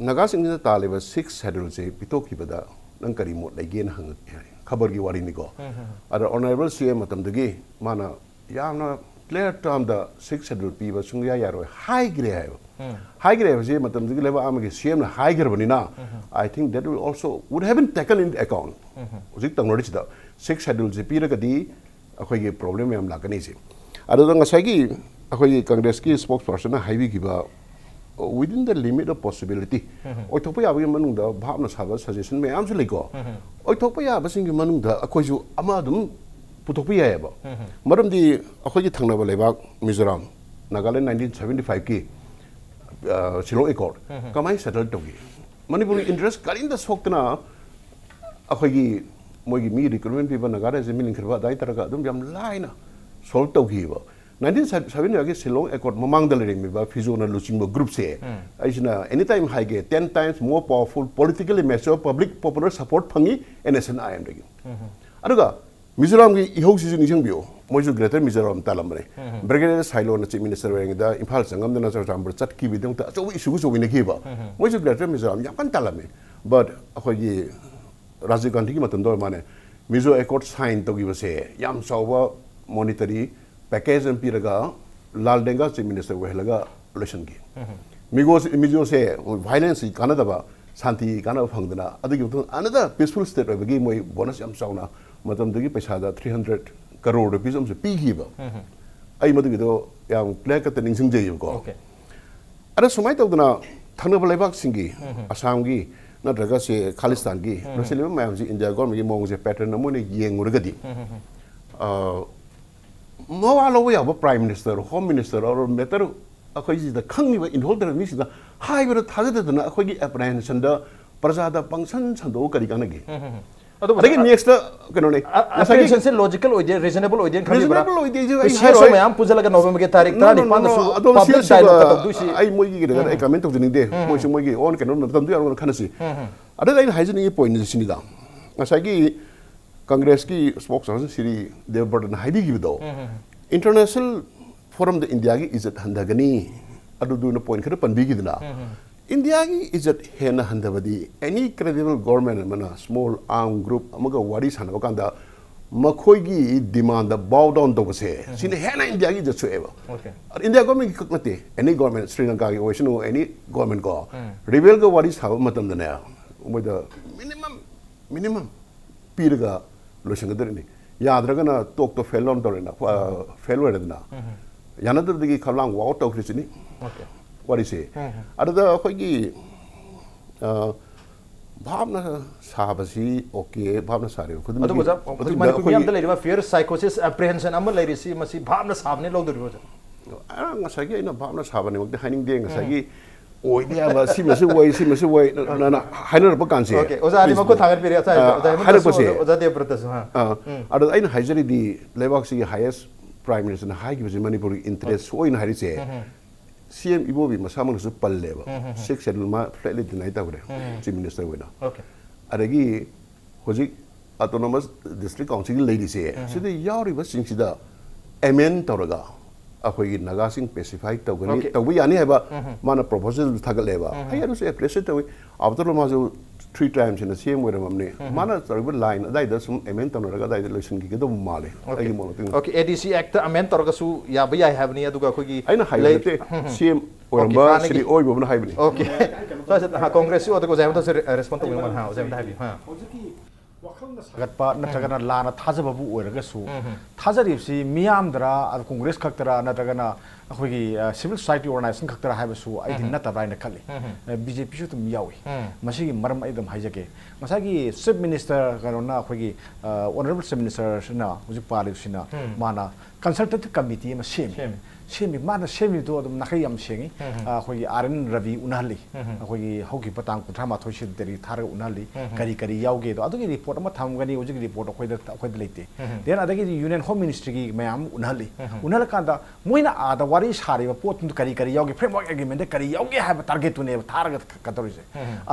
नागा सिंग ने तालेबा 6 शेड्यूल से पितोखिबदा नंग करी मोड लेगेन हंगकी हाय खबर की वारी निको अर ऑनरेबल सीएम मतमदगी माना यामना क्लियर टर्म द 6 शेड्यूल पीबा सुंगया यारो हाई ग्रे है जे मतमदगी लेबा आमगे सीएम ना हाई ग्रे बनिना I think that will also would have been taken in account उजिक तंगनोरि द 6 शेड्यूल जे पीरगदी अखोई प्रॉब्लम याम लागनी जे अदो ngसागी अखोई कांग्रेस की स्पोक्सपर्सन ना heavy Gibeah within the limit of possibility oi thokpa ya bagi manung da bhapna saba suggestion me am su leiko oi thokpa ya ba sing manung da akoi ju ama dum puthokpa ya ba maram di akoi gi thangna ba lebak Mizoram Nagaland 1975 ki Shillong Accord kamai settle togi Manipuri interest kalinda soktana akhoi mogi mi recruitment people nagara zemin khirwa dai taraga dum jam laina solve togi ba 1970 agi Shillong Accord mamang dal remi ba fizo na luching group se aisina anytime high ge 10 times more powerful politically mature public popular support phangi NSNIM regi aduga Mizoram gi ihok sisu nisang bio moju greater Mizoram talamre brigadier silo na chief minister weng da imphal sangam na sa chamber chat ki bidong ta so issue so win ki ba moju greater Mizoram yam kan talame but akhoi gi Rajiv Gandhi ki matam do mane Mizo Accord sign to gi base yam sawa monetary package and piraga lal denga chief minister wehalaga election gi mizo se violence kana da ba santi kana phangdana adigi another peaceful state gi moi bonus yam sauna matam dagi paisa da 300 crore rupees amse pigi ba ai madagi do yang clear ka tening sing jey ko ada sumai tawdana thangna balai singi Assam gi na draga se Khalistan gi Russia mayam ji India government gi mong je pattern amone yeng urgadi mawa lo ya ba prime minister home minister or matter akhoi ji da khangni ba inholder ni sida hai ba thajada dana akhoi gi apprehension da prajada function chando kari kana gi Again, next, apprehension se logical oide, reasonable oide, reasonable oide. Share so mayam puja laga November ke tarik tadi pan su public dialogue katadu si. Ai moi gi daga ai comment of the day, moi moi gi on kanon tam tu aron khanasi. Ada lain hygiene gi point ni sini da. Ngasai gi Congress ki spokesperson Sri Devbrata na haidi gi do. International forum the India gi is at handagani. Adu du na point kada pan bi gi dina. India is at Hena Handavadi. Any credible government, mana small arm group, amaga wari sana wakanda makoigi demand the bow down to say. Sin Hena India is just so okay. India government cookmate any government Sri Lanka or any government go. Reveal go what is how matam the nail with the minimum piraga lotion. Yadragana talk to felon torina fellow na. Yanada the Kalang walked out of okay. What is it? Ada akhoi bhavna sahabasi okay bhavna sare khud adu boja manipur yam da leira fear psychosis apprehension am leiri si masi bhavna sabne log dori boja ngasagi ina bhavna sabane mok haining de ngasagi oi dia ba si mase wai na hainer ba kanse okay oza ali mako thagar piri asa oza Devbrata ha ada aina haijari di lebak si highest prime minister na high gi Manipur interest oi na hari se CM Ibobi masamang su palle ba six schedule ma flatly deny ta gure chief minister wena okay adagi hoji autonomous district council lady se sida yauri ba singsida amen tawraga akhoi naga sing specify tawgani tawbi yani haba mana proposal thagale ba ai aru se appreciate tawi after ma jo 3 times in the same way mamne mana tarba line adai da sum amen tawraga adai da election gi do male ai mo okay ADC act amen tawraga su ya ba ya have ni aduga khogi aina highlight CM oramba Sri oi bo na haibni okay so ha congress o to jaim to respond to man ha jaim da habi ha gatpa natragana lana thajababu oiraga su thajari miyamdra congress khaktara natragana akhoi civil society organization khaktara haibasu ai dinna tabaina khali BJP su tum yawi masigi maram ai dam haijake masagi chief minister karona akhoi honorable chief minister na huji pali sina mana consultative committee ma semi mana semi to adum nakai yam sengi akhoi RN Ravi unali akhoi hoki patang kuthra ma thoi sid deri thar unali kari yauge do adugi report ma thamgani uji report akhoi da leite then adagi union home ministry gi mayam unali kanda moina ada wari sari ba pot kari yauge framework agreement de kari yauge ha target tu ne thar katorise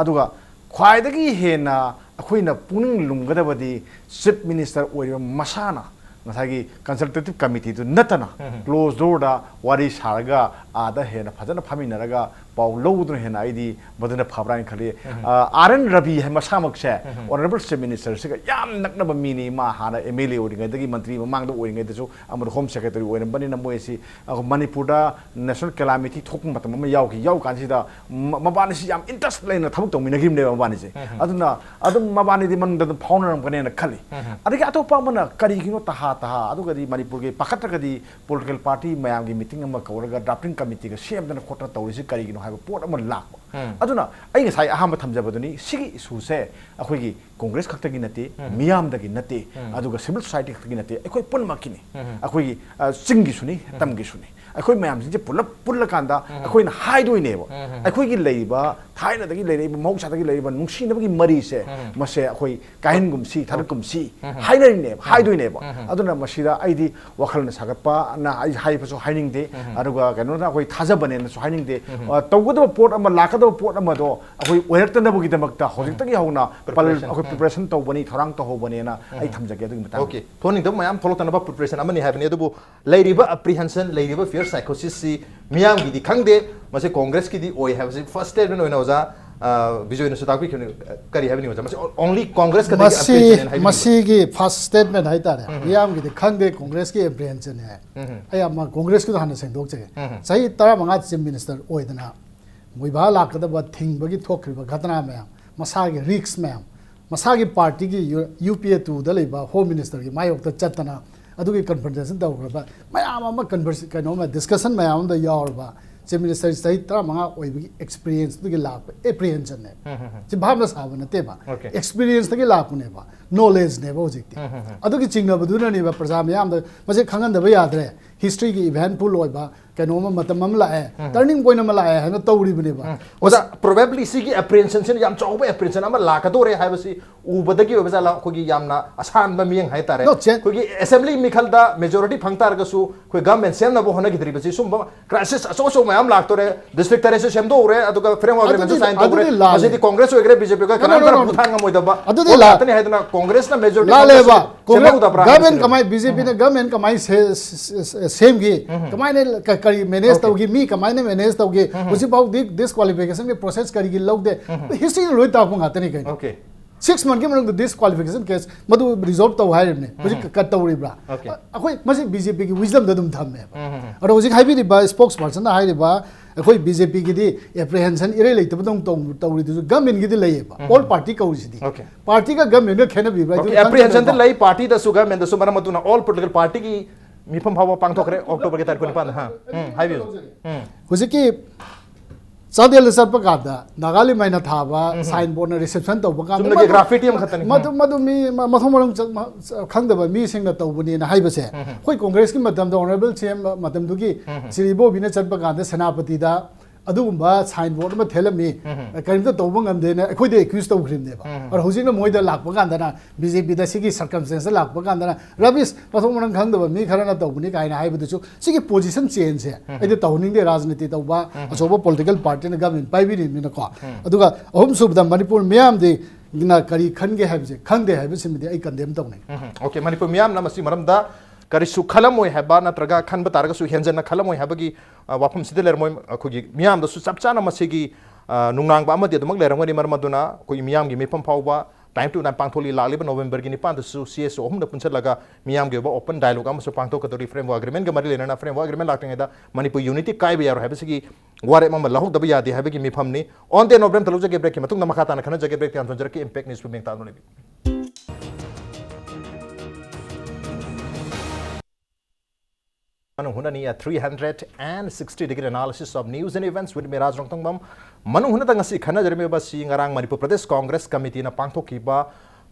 aduga khwaidagi hena akhoi na puning lumgadabadi chief minister oiro masana masagi consultative committee to natana close door da wari sharga ada hena phajana phaminaraga pau lowdun hena idi badana phabran khali RN Ravi he masamak se honorable chief minister se yam nakna ba mini ma hana MLA oringa dagi mantri mamang da oringa da su amur home secretary orin bani na moisi Manipur da national calamity thok matam ma yau kan si da mabani si yam interest lena thabuk tong minagim ne mabani se adum mabani di man da founder am kane na khali adagi atopa mana kari gino ta aduga di Manipur ge pakatra di political party mayam gi meeting ama kauraga drafting committee ga shem dana khota tawrisi kari gino haiba pot ama lakba aduna ai ngai aham thamjabaduni sigi issue se akhoi gi congress khakta gi nate miyam da gi nate aduga civil society khakta gi nate akhoi punma kini akhoi gi singi suni tam gi suni ꯑꯩꯈꯣꯏ ꯃꯌꯥꯝꯁꯤꯡꯁꯦ ꯄꯨꯂꯞ ꯄꯨꯜꯂꯀꯥꯟꯗ ꯑꯩꯈꯣꯏꯅ ꯍꯥꯏꯗꯣꯏꯅꯦꯕ ꯑꯩꯈꯣꯏꯒꯤ ꯂꯩꯔꯤꯕ ꯊꯥꯏꯅꯗꯒꯤ ꯂꯩꯔꯤꯕ ꯃꯍꯧꯁꯥꯗꯒꯤ ꯂꯩꯔꯤꯕ ꯅꯨꯡꯁꯤꯅꯕꯒꯤ ꯃꯔꯤꯁꯦ ꯃꯁꯦ ꯑꯩꯈꯣꯏ ꯀꯥꯏꯍꯟꯒꯨꯝꯁꯤ ꯊꯥꯗꯣꯛꯀꯨꯝꯁꯤ ꯍꯥꯏꯅꯔꯤꯅꯦꯕ ꯍꯥꯏꯗꯣꯏꯅꯦꯕ ꯑꯗꯨꯅ ꯃꯁꯤꯗ ꯑꯩꯗꯤ ꯋꯥꯈꯜꯅ ꯁꯥꯒꯠꯄꯅ ꯑꯩ ꯍꯥꯏꯕꯁꯨ ꯍꯥꯏꯅꯤꯡꯗꯦ ꯑꯗꯨꯒ ꯀꯩꯅꯣꯅ ꯑꯩꯈꯣꯏ ꯊꯥꯖꯕꯅꯦꯅꯁꯨ ꯍꯥꯏꯅꯤꯡꯗꯦ ꯇꯧꯒꯗꯕ ꯄꯣꯠ ꯑꯃ ꯂꯥꯛꯀꯗꯕ ꯄꯣꯠ ꯑꯃꯗꯣ ꯑꯩꯈꯣꯏ ꯑꯣꯏꯔꯛꯇꯅꯕꯒꯤꯗꯃꯛꯇ ꯍꯧꯖꯤꯛꯇꯒꯤ ꯍꯧꯅ ꯑꯩꯈꯣꯏ ꯄ꯭ꯔꯤꯄꯦꯔꯦꯁꯟ ꯇꯧꯕꯅꯤ ꯊꯧꯔꯥꯡ ꯇꯧꯍꯧꯕꯅꯦꯅ ꯑꯩ ꯊꯝꯖꯒꯦ ꯑꯗꯨꯒꯤ ꯃꯇꯥꯡꯗ Okay, thoning mayam tholotanaba preparation amani habni adubu leiriba apprehension leiriba fear psychosis si miyam gi di khangde mase congress ki di oi have first statement oina oja Bijoy na sutakpi khuni kari habni oja mase only congress ka apprehension hai masi gi first statement hai tare miyam gi di khangde congress ki apprehension hai ai ama congress ki hana sengdok jage sahi tara manga chief minister oidana moiba lakada thing bagi thokriba ghatna mayam masa gi risks mayam masagi party ki UPA 2 da leiba home minister ki mayok ta chatana adugi confrontation da urba mayam ama conversation kaino ma discussion mayam da yaurba chief minister sai tra manga oibi experience du gi lap apprehension ne ji bhavna sabana te ba experience da gi lap ne ba knowledge ne ba hojikti adugi chingna badu na ne ba praja mayam da mase khangan da ba yadre history ki event pool oiba kaino ma matam am la turning point am la hana tawri bane ba oja probably si gi apprehension sin yam chawba apprehension ama lakadore haibasi ubadagi obasa la khogi yamna asan ba miyang hai tare khogi assembly mikhal da majority phangtar ga su khoi government sem na bo hona gidri basi sum crisis so mayam laktore district tare se sem do ore aduga framework agreement sign do ore asidi congress ogre bjp ka kana tar buthan ga moida ba adudi la tani haidna congress na majority la le ba government kamai bjp ne government kamai same gi kamai ne kari manage tawgi mi kamai ne manage tawgi usi bau disqualification ke process kari gi log de history loi ta ko ngatani kai okay 6 month ke manung disqualification case madu resolve taw hai ne usi kat tawri bra akoi masi bjp ki wisdom da dum thamme aro usi khai bi ba spokesperson na hai ba akoi bjp ki di apprehension ire lei tabdong tawri du government gi di lei ba all party ka usi di party ka government ne khena bi bra apprehension de lei party da su government da su maramaduna all political party ki mifam hawa pangthokre october ke tarikh 9 ha haibiu hujiki Sadel sarpa kada nagali maina thaba sign board na reception to baka jumna graffiti am khatani madu mi mathomorang khangdaba mi singna tawbani na haibase khoi congress ki madam da honorable cm madam du ki siribo bina sarpa kada senapati da adugumba sign board ma thelami karimta tawba ngamde na khoi de accuse taw khrim ne ba aur hojina moida lakpa kanda na bjp da sigi circumstance lakpa kanda na rabis mathomorang khangdaba mi kharana tawbani kaina haibu chu sigi position change hai ide tawning de rajniti tawba asoba political party na government pai bi ni na ko aduga ahum subda manipur miyam de na kari khange haibse khangde haibse mi de ai condemn tawnai okay manipur miyam na masi maramda karisu khalamoi haba natraga khanba targa su henjana khalamoi habagi wafam sidler moi khogi miyam da su chapchana masigi nungnang ba amadi dumak lerangani marmaduna koi miyam gi mepam phawba time to time pangtholi laliba november gi ni pan da su cs ohum da punchal laga miyam gi ba open dialogue am su pangtho ka tori framework agreement ga mari lena framework agreement laktenga da manipur unity kai ba yaro habasigi ware mama lahok da ba yadi habagi mepam ni on the november taluja ge break ki matung na makhata na khana jage break tan sonjara ki impact news pemeng ta no lebi Manung Hutna ni a 360-degree analysis of news and events with me Raj Nongthombam. Manung Hutna tang asi khana jarme ba si ngarang Manipur Pradesh Congress Committee na pangthok ba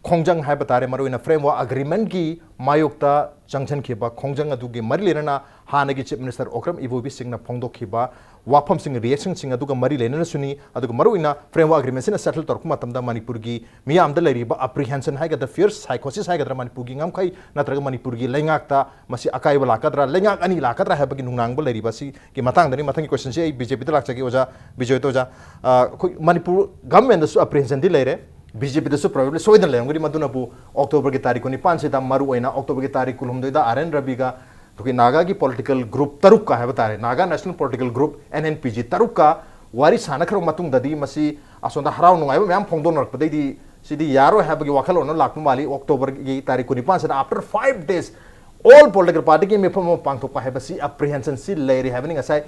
khongjang hai batare maru ina framework agreement gi mayokta jangchan ki ba khongjang adu gi mari lena hanagi chief minister Okram Ibobi Singh na phongdok ki ba wafam sing reaction sing adu ga mari lena suni adu ga maru ina framework agreement sina settle torku matamda Manipur gi miyam da lari ba apprehension hai ga the fear psychosis hai ga dra Manipur gi ngam khai natraga Manipur gi lengak ta masi akai ba lakadra lengak ani lakadra hai ba gi nungnang ba lari ba si ki matang dani matang ki question si BJP da lakcha gi oja Bijoy to ja Manipur government da su apprehension di lere BJP da su probably soidan layanguri maduna bu October ki tarikh ni 5 se da maru oina October ki tarikh kulum da RN Rabi ga to ki naga ki political group taruk ka hai batare naga national political group NNPG taruk ka wari sanakhro matung dadi masi asonda harau nungai ba myam phongdon rak padai di sidi yaro hai ba gi wakhal on laknu mali October ki tarikh ni 5 se after 5 days all political party ki me phom pangthok ka hai ba si apprehension si lairi happening asai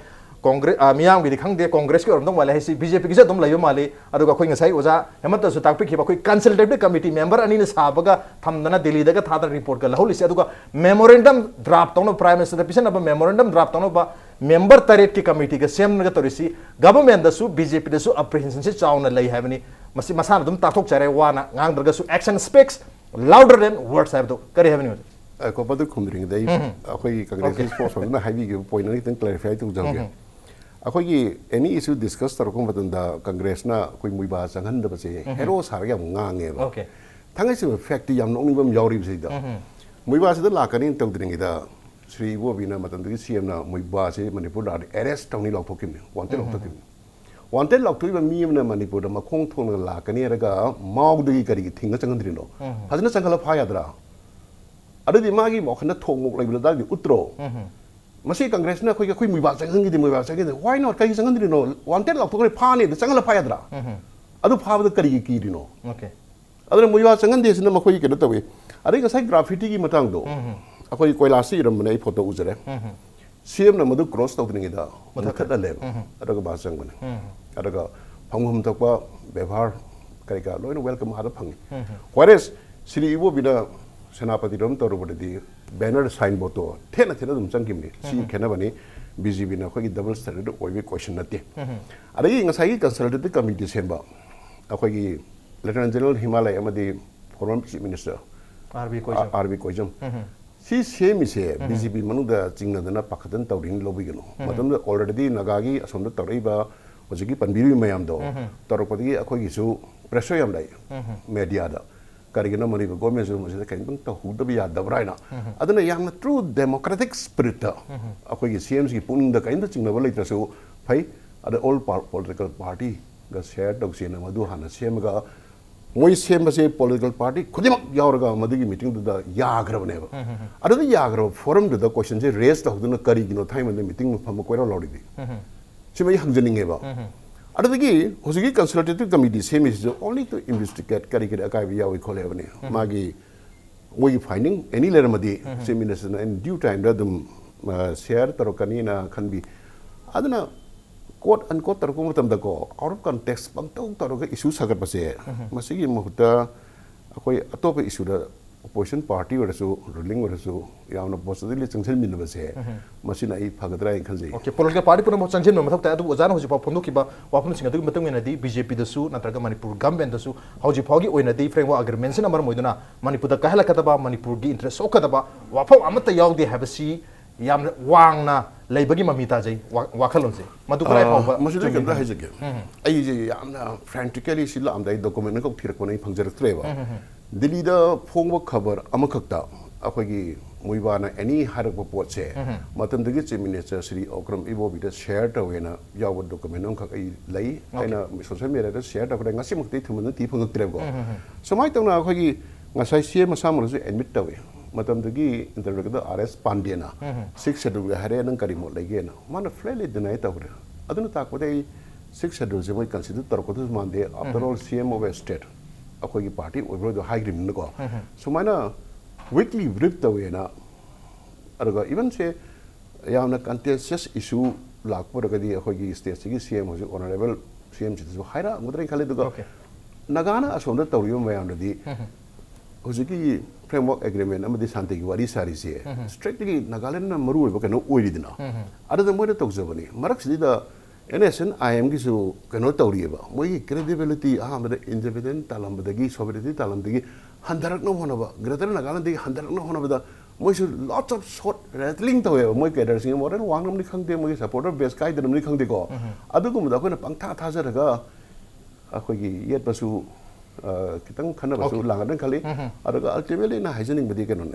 Congress miyam gi khang de Congress ki ormdong wala hesi BJP ki dum layo mali adu ga khoi ngai oja hemanta su takpi ki ba khoi consultative committee member ani ne sabaga thamdana Delhi daga thadar report ka laholi se adu ga memorandum draft tono prime minister da pisan ba memorandum draft tono ba member taret ki committee ga sem naga torisi government da su BJP da su apprehension se chauna lai haveni masi masana dum tathok chare wana ngang daga su action speaks louder than words have do kare haveni ko padu khumring dai akhoi congress spokesperson na highway ge point ni tang clarify tu jawge akhoi gi any issue discuss tar ko batun da congress na koi muiba changhan da base hero sar ya ngange ba okay thangai se fact yam nong ni bam yawri se da muiba se da la kanin tau dring da Sri Bobina Matan the CM na muiba se Manipur da arrest tawni lok thokim wanted lok thokim wanted lok tu ba mi na Manipur da makong thong la kani raga maug de kari thinga changan drino hazna changala phaya dra adadi magi mo khana thong mok lai da utro masi congress na khoi khoi muiba changan gi muiba changan why not kai changan drino wanted lok thok pha ne changala phaya dra adu pha ba kari ki drino okay adana muiba changan de sina makhoi ke tawe adai ka sai graffiti gi matang do akhoi koilasi ram nei photo uzare CM na madu cross tau dringi da muthat da le adaga ba chang bane adaga phangum takpa bevar kai ka loin welcome hada phang whereas Sri Ibo bina senapati ram toru bodi banner sign boto thena dum chang kimni si khena bani BJP na khoi double standard oibe question nate adai ngasai consultative committee semba akhoi Lieutenant General Himalaya amadi former chief minister RB Koijam si same is here BJP manu da chingna dana pakatan tawring lobi gano matam da already nagagi asom da tawrai ba hojiki panbiri mayam do taropadi akhoi gi su pressure yam dai media da karigina mari ba government su masi da kain bang ta hu da biya da braina adana yam true democratic spirit da akhoi gi CMs gi puning da kain da chingna ba leitra su phai ada all political party ga share dog sina madu hana CM ga moi sem se political party khudimak yauraga madigi meeting da yagrab ne ba adada yagrab forum da question je raise da huduna kari gino thai man meeting mu pham ko ra lodi di chimai hangjaning e ba adada gi hosigi consultative committee sem is only to investigate kari kari akai bi yawi khole ba ne magi moi finding any letter madi seminar in due time da dum share tarokani na khanbi adana quote unquote tar ko matam da ko out of context bang tau tar ga issue sagar pase masigi mahuta akoi atop issue da opposition party or so ruling or so yauna possibly changchel min base masina I phagadra in khanjai okay political party puna mo changchen ma thakta adu ozan hoji pa phondu ki ba wapun singa du matang mena di BJP da su natraga Manipur government da su hoji phogi oina di framework agreement sin amar moiduna Manipur da kahla kataba Manipur gi interest okadaba wapau amata yaudi habasi yam wangna leibagi mamita jai wakhalon se madu krai phaw masida kan da haije ai je yamna frantically sila am dai document ko thirak ko nei phangjar treba Delhi da phongwa khabar amakhakta akhoi muiba na any harak pot se matam dagi chief minister Sri Okram Ibo bi da share ta wena yaw document on khakai lai aina social media da share ta ko ngasi mukti thuman ti phangak treb ko somai tawna akhoi ngasai sie masam ro admit ta we matam dagi interview da RS Pandiana 6 schedule ga hare nang kari mo lege na mana flaily deny ta ure aduna ta ko dai 6 schedule je moi consider tar ko dus mande after all CM of a state akoi gi party over the high grim ko so mana weekly brief ta we na arga even say yamna contentious issue lak por ga di akoi gi state gi CM ho honorable CM ji so haira mudrai khale du nagana asom da tawriyo mayam da di hojiki framework agreement amadi santi gi wari sari se strictly Nagaland na maru ba kano oiridina ada mo da tokjabani marak sidi da NSN IM gi so kano tawri ba moi credibility amada independent talambadagi sovereignty talambadagi handarak no hona ba greater Nagaland gi handarak no hona ba moi so lots of short rattling tawe moi kedar sing modern wangnam ni khangde moi supporter base kai danam ni khangde ko adu gum da ko na pangtha tha jaraga akoi gi yet basu kitang khana basu langadan khali adaga ultimately na hygienic badi kenon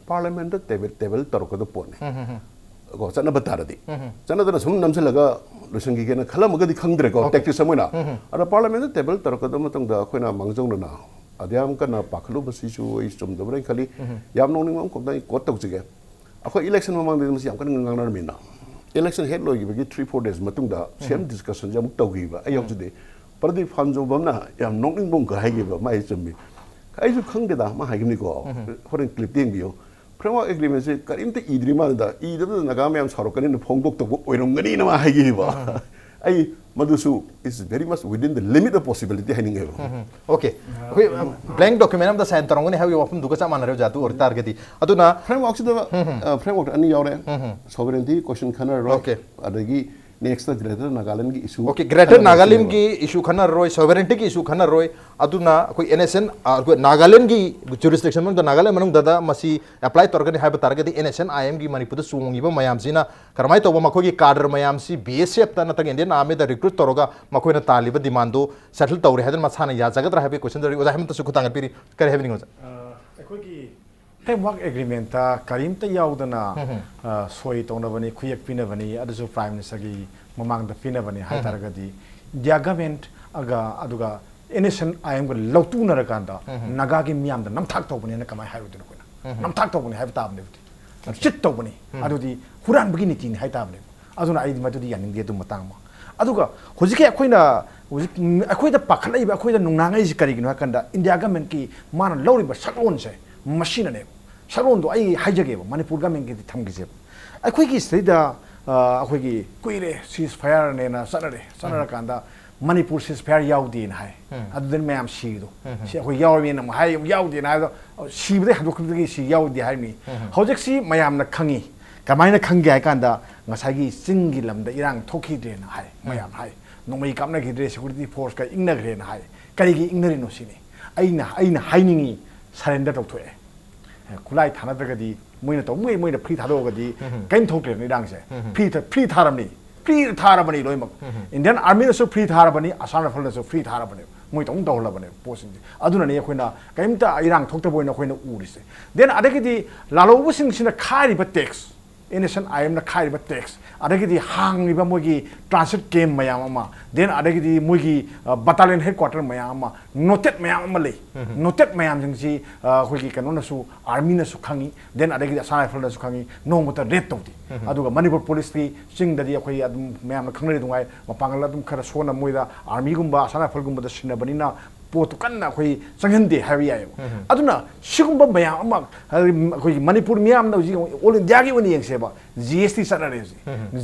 parliament table tarko do pone go chana bataradi chana da sum namsalaga lusangi kena khala magadi khangdre ko tactics samoina ada parliament table tarko do matang da khoina mangjong na adyam kana pakhlu basi chu istum do brain khali yam nong ning ko dai ko tok jige akho election mamang de masi yam kan ngang na mina election head lo gi 3-4 days matung da same discussion jam tok gi ba ayok jude Pradesh Fanjo Bamna, yam nong bong ka hagi ba mai chumbi. Kai su khang de da ma hagi ni ko. Horen clip ding bio. Framework agreement se karim te idri ma da I da na ga me am sarok ni phong dok tok oirom ngani na ma hagi ba. Ai madusu is very much within the limit of possibility haning e. Okay. Blank document am da sign tarong ni hawi wapum duka cha manare jatu or target aduna framework se da framework ani yore sovereignty question khana ro. Okay. Adagi next greater Nagaland की issue okay greater Nagaland की issue Khanna रोय sovereignty की issue Khanna रोय अदुना कोई एनएसएन कोई नागालैंड की jurisdiction में नागालैंड मनung दादा मसी apply तौरगनी HYBE तारगदी एनएसएन IM की मणिपुर सुंगीबा मयामसिना करमाय तौबा मखोगी कार्डर मयामसी बीएसएफ ता नतग इंडियन आर्मी दा रिक्रूट तौरगा मखोइना तालिबा डिमांडो सेटल तौरे हादन मसाना याजगदरा हाइबे क्वेश्चन दरी ओजा हेमंत सुखुतांग पिरी करे हेवनिंग ओजा अखोगी framework agreement ta karimta yaudana soi tonabani khuyak pinabani adu prime minister gi mamang da pinabani hai taragadi dia government aga aduga nation I am go lautu na rakanda naga gi miam da namthak tobani na kamai hairu dinu koina namthak tobani hai tabne chit tobani adudi huran bagi niti hai tabne aduna ai madudi yaning de du matang ma aduga hojike akoina akoida pakhlai ba akoida nungnangai ji kari ginu hakanda india government ki mana lori ba saklon se machine ne saklon do ai haijage ba manipur government ki thamgi je akoi ki sida akoi ki kuire ceasefire ne na sanare kanda manipur ceasefire yaudi na hai adun mayam si do si akoi yawi na hai yaudi na si bde hadokki si yaudi hai mi hojek si mayam na khangi kamai na khangi hai kanda ngasai gi singi lamda irang thoki de na hai mayam hai nongmai kapna gi security force ka ingna gre na hai kari gi ingna no sini aina hainingi surrender tawthoe kulai thana dagadi moina to moina free thadogadi kaim thokre ni dang se free tharamni free tharabani loimak indian army so free tharabani asam rifle so free tharabani moi tong dawlabani posing aduna ne khoina kaimta irang thokta boina khoina urise then adagidi lalobu sing sina khari ba tax innocent I am the kind of tax. Adagidi hang ni ba mogi transit game mayama. Then adagidi mogi battalion headquarter mayama. Noted mayama le. Noted mayam jengsi hogi kanona su army na su khangi. Then adagidi asana rifle na su khangi. No mota red tawti. Aduga Manipur police ki sing dadi akoi adum mayam khangre dungai. Mapangala dum khara sona moida army gumba asana rifle gumba da sinna banina. पोत कन्ना कोई संगंदे heavy आयो अदुना सिगुंबा मया अमा कोई मणिपुर मियाम न जी all India की वनी यंगसेबा GST सनरे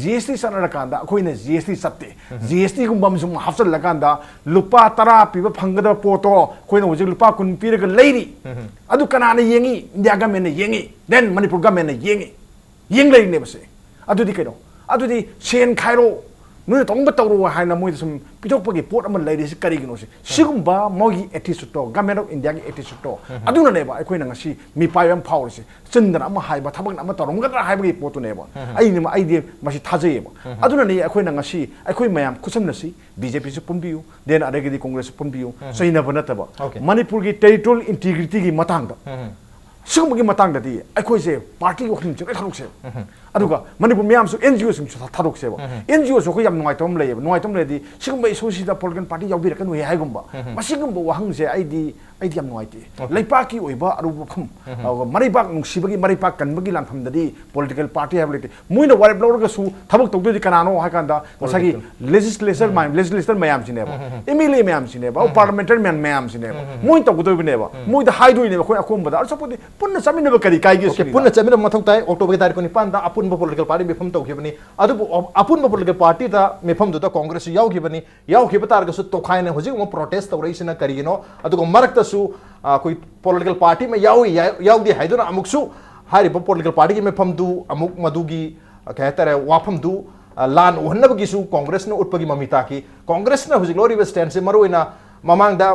GST सनरा कांदा कोइने जीएसटी सत्ते जीएसटी गुंबा मसुम हाफसल लगांदा लुपा 10 पीबा फंगदा पोतो कोइने होजि लुपा 10 पीरगा लेरी अदु कनाने येंगी इंडिया गवर्नमेंट येंगी देन मणिपुर गवर्नमेंट येंगी येंग लेरिने बसे अदुदि कइनो अदुदि सेन खाइरो नो तोंग तौरो हाइना मोइ सम पिथोकपगी पोट अमन लेरि से करिगिनो से सिगुंबा मोगी एटिट्यूड तो गवर्नमेंट ऑफ इंडिया की एटिट्यूड तो अदुना नेबा अखोइना ngasi mi payam power से चंदन अमा हाइबा थबक अमा तोरंगदरा हाइबगी पोटु नेबा आइनि मा आइदि मासी थाजैबा अदुना ने अखोइना ngasi अखोइ मयाम खुसमनसी बीजेपी से पुनबियु देन अदगि कांग्रेस पुनबियु सैनब नतबा मणिपुर की टेरिटोरियल इंटीग्रिटी की मतंग सिगुंबगी मतंग दति अखोइ से पार्टी वखिन से थारुकसे अदुगा मणिपुर मियाम सु एनजीओ सिंग थारुकसे एनजीओ सु खयम नुवाइतम लेदि सिगुंबा इशुसिदा पोलिटिकल पार्टी यावबिरकनु हाइगुंबा मसिगुंबा वहंगसे आइदि यम नुवाइते लैपाकी ओइबा अरुबफम मरिबाक नुसिबगी मरिबाक कनबगी लांफमदि पोलिटिकल पार्टी हाबलेते मुइना वारेब लौरगसु थबक तौदि कनानो हाकांदा मसागी लेजिस्लेटर मयाम सिनेबा एमएलए मयाम सिनेबा पार्लियामेंटरी मयाम सिनेबा मुइन तौगदोबिनेबा मुइदा हाइदोइनेबा खय अकोमबदा अरसपदि पुन्ना चमिनबा करी काइगे ओके पुन्ना चमिनबा मथौ ताइ अक्टोबर तारिख 9 दा अपुनबा पोलिटिकल पार्टी मेफम तौखिबनी अदुबु अपुनबा पोलिटिकल पार्टी दा मेफम दुदा कांग्रेस यावखिबनी यावखिबा तारगसु तोखाइने होजि मो प्रोटेस्ट तौरैसिना करिगिनो अदुगो मरक्ता कोई पॉलिटिकल पार्टी में याउदी हाइदुना अमुकसु हारिबा पॉलिटिकल पार्टी की मेफम दु अमुक मदुगी कहतरे वाफम दु लान ओहनबगिसु कांग्रेस ने उत्पगी ममिता की कांग्रेस ने हुजिक लोरिबा स्टैंड से मरोइना ममांगदा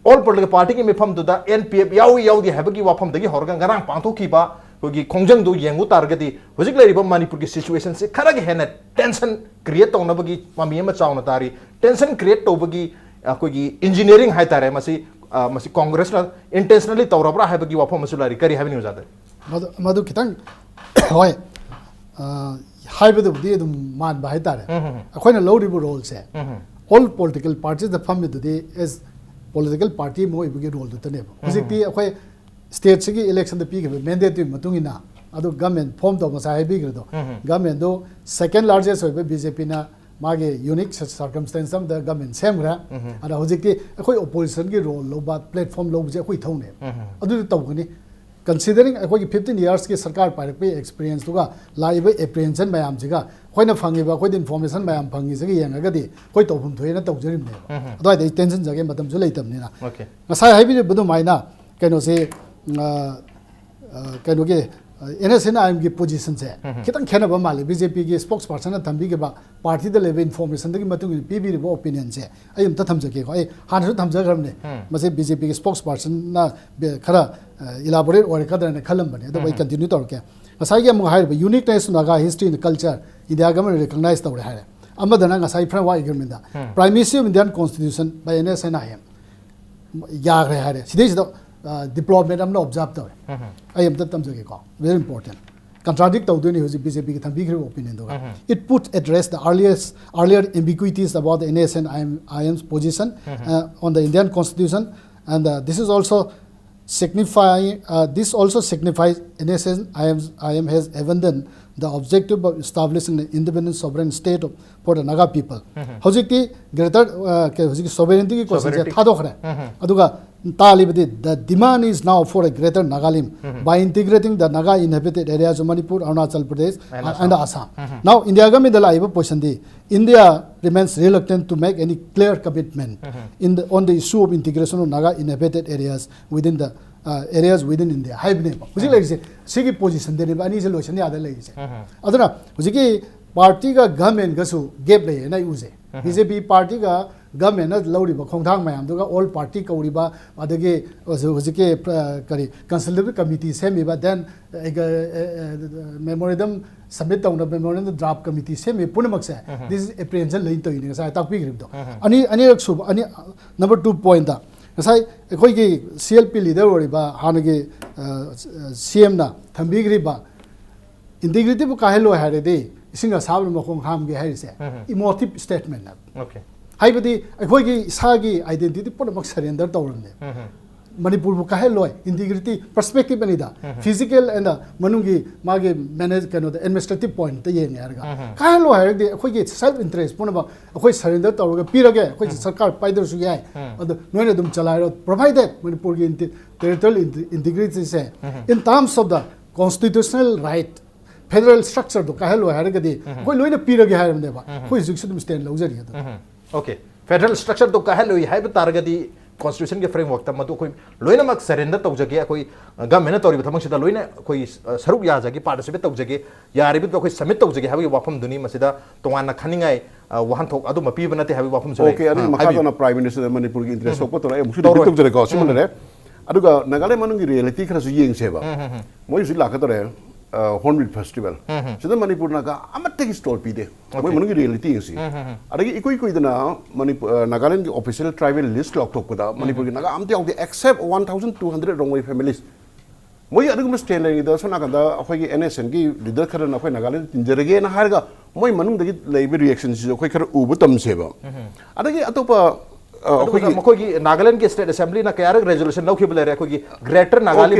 ऑल पॉलिटिकल पार्टी की मेफम दुदा एनपीएफ याउदी हाइबगी वाफम दगी हरगा गरांग पांथोखिबा कोगी खोंजंग दु येंगु तारगदी हुजिक लेरिबा मणिपुर की सिचुएशन से खरग हेन टेंशन क्रिएट तौनबगी ममी अमा चावना तारी टेंशन क्रिएट तौबगी कोगी इंजीनियरिंग हाइ तारे मसी कांग्रेस ना इंटेंशनली तौरबरा हाइबगी वाफम मसुलारी करी हाइबनि उजादे मधु खितंग होय हाइबदुदी दुम मान बाय तारे अखोइना लौरिबु रोल से ऑल पॉलिटिकल पार्टीज द फम दुदी एज पॉलिटिकल पार्टी मो इबगी रोल दुतने हुजिकती अखोइ स्टेट से इलेक्शन द पीगे मैंडेट मतुंगिना अदु गवर्नमेंट फॉर्म तो मसा हाइबिग्रदो गवर्नमेंट दो सेकंड लार्जेस्ट होबे बीजेपी ना मागे यूनिक सर्कमस्टेंस द गवर्नमेंट सेमग्रा अदा होजिकती अखोइ ओपोजिशन की रोल लोबा प्लेटफॉर्म लोबजे अखोइ थौने अदु तौगनी कंसीडरिंग अखोइ 15 इयर्स की सरकार पारपे एक्सपीरियंस तुगा लाइबे एप्रिहेंशन मयाम जिगा खोइना फंगिबा खोइ इन्फॉर्मेशन मयाम फंगी जगे यंगगदी खोइ तौफम थोइना तौजरिमने अदवाइ दे टेंशन जगे मतम जु लेतमनिना ओके मसा हाइबि बदु माइना कैनो से कैनो के NSNIM की पोजीशन से कितन खेना माले बीजेपी की स्पोक्स पर्सन थम्बी के बा पार्टी द लेवल इन्फॉर्मेशन की मतुंग पीबी वो ओपिनियन से आई हम थमजके को आई हानसु थमजगरमने मसे बीजेपी के स्पोक्स पर्सन ना खरा इलाबोरेट और कदर ने खलम बने तो भाई कंटिन्यू तौर के ngасai ge mong hair uniqueness naga history and culture India government recognize tawre hair amadana ngasai framework agreement da primacy of Indian constitution by NSNIM ya re hair sidis do deployment am no observe tawre I am that tamjage ko very important contradict tawdu ni hoji BJP ki thambi gre opinion do it put address the earlier ambiguities about the NSNIM's position on the Indian constitution and this is also this also signifies NSNIM has abandoned the objective of establishing an independent sovereign state for the Naga people. Hojiki greater sovereignty the demand is now for a greater Nagalim by integrating the Naga inhabited areas of Manipur, Arunachal Pradesh and Assam. Now India India remains reluctant to make any clear commitment on the issue of integration of Naga inhabited areas within the areas within India. High name. Sigi position the Nibani solution the other ladies. Adana Hujiki party ga government gasu gap lay na use. BJP party ga government na lauri ba khongthang mayam duga all party ka uriba adage hujike kari consultative committee semi ba then memorandum submit on the memorandum draft committee semi punamak se this is apprehension lay to ni sa tak pi grip do ani sub ani number 2 point da sai khoi ki CLP leader oriba hanage CM na thambi griba integrity bu kahelo hare de isinga sabul makong ham ge hai se emotive statement na okay haibadi khoi ki sagi identity punamak surrender tawrne Manipur bu kahelo integrity perspective ani da physical and manungi mage manage kano the administrative point te yeng yarga kahelo hare de khoi ki self interest punaba khoi surrender tawrga pirage khoi sarkar paider su yai adu noine dum chalai provided Manipur ki territorial integrity se in terms of the constitutional right federal structure do kahelo hare ga de khoi loina pirage hare ne ba khoi jiksu dum stand lawjari da okay federal structure do kahelo hai ba targadi constitution ke framework ta matu koi loina mak surrender tawjage koi government tori thamang sida loina koi saruk ya jagi participate tawjage yari bit koi submit tawjage habi wafam duni masida tongana khaningai wahan thok adu mapi banate habi wafam so okay adu makadona prime minister Manipur ki interest ko to ai musu debate tawjare ko simone aduga nagale manungi reality khara su yeng seba moi su la ka tore Hornbill Festival. So the Manipur naga amatte stall pide. Moi manungi reality yeng si adagi ikoi dana Manipur Nagaland ki official tribal list lock thok da Manipur ki naga amte ok except 1200 Rongwai families moi adugum stand lai da sona kada akhoi ki NSN ki leader khara na akhoi Nagaland tinjarage na harga moi manung dagi laibe reaction si akhoi khara ubu tam seba adagi atopa Makogi Nagaland ki state assembly na kaya resolution lau khibule re kogi greater Nagaland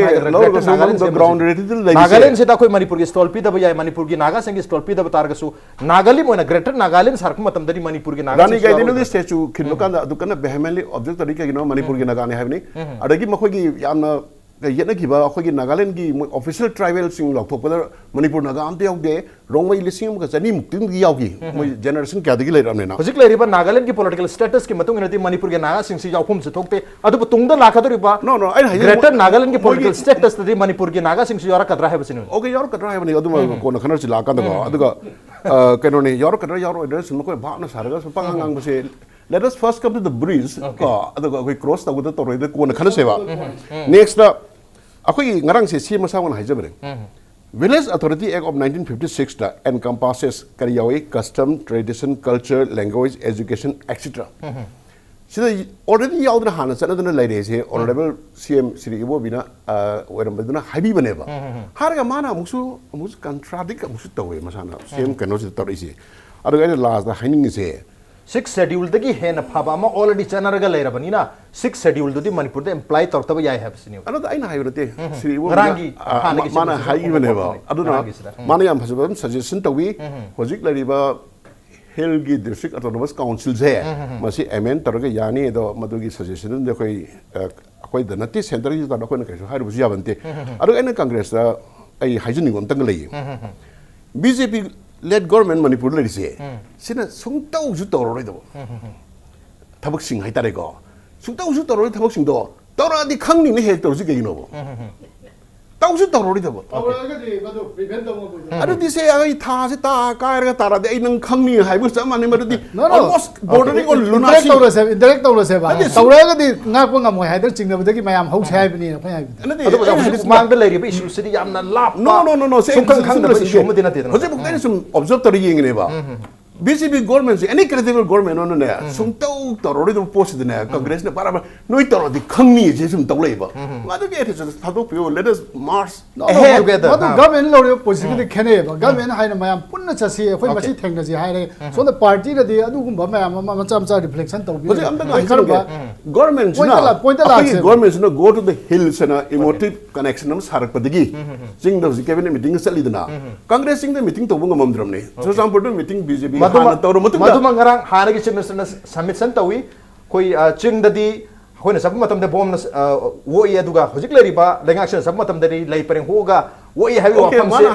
Nagaland se ta koi Manipur ki stall pi da baya Manipur ki Naga sing ki stall pi da batar gasu Nagali moina greater Nagaland sark matam dari Manipur ki Naga Rani gaidino the statue kinlokan dukana vehemently object tari ka Manipur ki Naga ne havni adagi makogi yamna yetna kiba akhoi Nagaland ki official tribal sing lok thokpada Manipur Naga amte yaude Rongwai lising ka chani muktim gi yaugi moi generation kya digi leiram na hojik leiriba Nagaland ki political status ki matung inati Manipur ki Naga sing si yaukhum se thokte adu tungda lakadoriba no greater Nagaland ki political status tadi Manipur ki Naga sing si yara kadra hai basinu okay yara kadra hai bani adu ko na khanar chi la ka da aduga keno ne yara kadra yara address mo ko bhaana saraga so pangang base let us first come to the breeze ka aduga we cross ta guda to roide ko na khana seva next akhoi ngarang se si masawan haijabre Village Authority Act of 1956 da encompasses kariyawi custom, tradition, culture, language, education, etc. So already yaudra hana sanadana ladies here honorable CM Sri Ibo bina werambaduna habi baneba. Harga mana musu contradict musu tawe masana CM cannot isi. Adu last the hanging is here. 6 schedule dagi hena phaba ma already chanaraga leira bani na 6 schedule dudi Manipur de imply tortaba yai have sinu another aina hayrate Sri Ibo rangi mana hayi baneba aduna mana yam phasabam suggestion tawi hojik lariba Hilgi District Autonomous Council je masi amen taraga yani do madugi suggestion de koi the nati center is da koi na kaiso haru buja bante adu ena congress da ai hajini gom tang lei BJP led government Manipur lei se sina sungtau ju toro roi do thabak sing hai tare go sungtau ju toro thabak sing do tora di khangni ne he toro ji ge no bo tausu taurori thabo adu dise ai tha se ta kai ra ta ra de ai nang khangni hai bu sa mani madu di almost bordering on lunacy indirect tawra se ba tawra ga di nga ko ngam hai dar chingna ba gi mayam hau sai bani na phai adu mang da lei ri issue sidi yamna lap no se khang da issue ma dina te hoje bu dai sum observe tori yeng ne ba BJP government any credible government no ne sum tau taurori do post de ne congress ne para noi tauro di khangni je sum taw lei ba ma do ge the thadu pyo let us march together ma government lo ri position de khane ba government hai na mayam punna chasi khoi masi thengna ji hai re so the party de adu gum ba mayam ma cha reflection taw bi government na government no go to the hills na emotive connection nam sarak padigi sing the cabinet meeting sali dana congress sing the meeting to bung ngam dram ne so some important meeting BJP maduma ngarang hana gi chief minister na summit san tawi koi ching da di hoina sab matam de bom na wo ye duga hojik leri ba lenga action sab matam de lei pareng hoga wo ye hawi wa pam se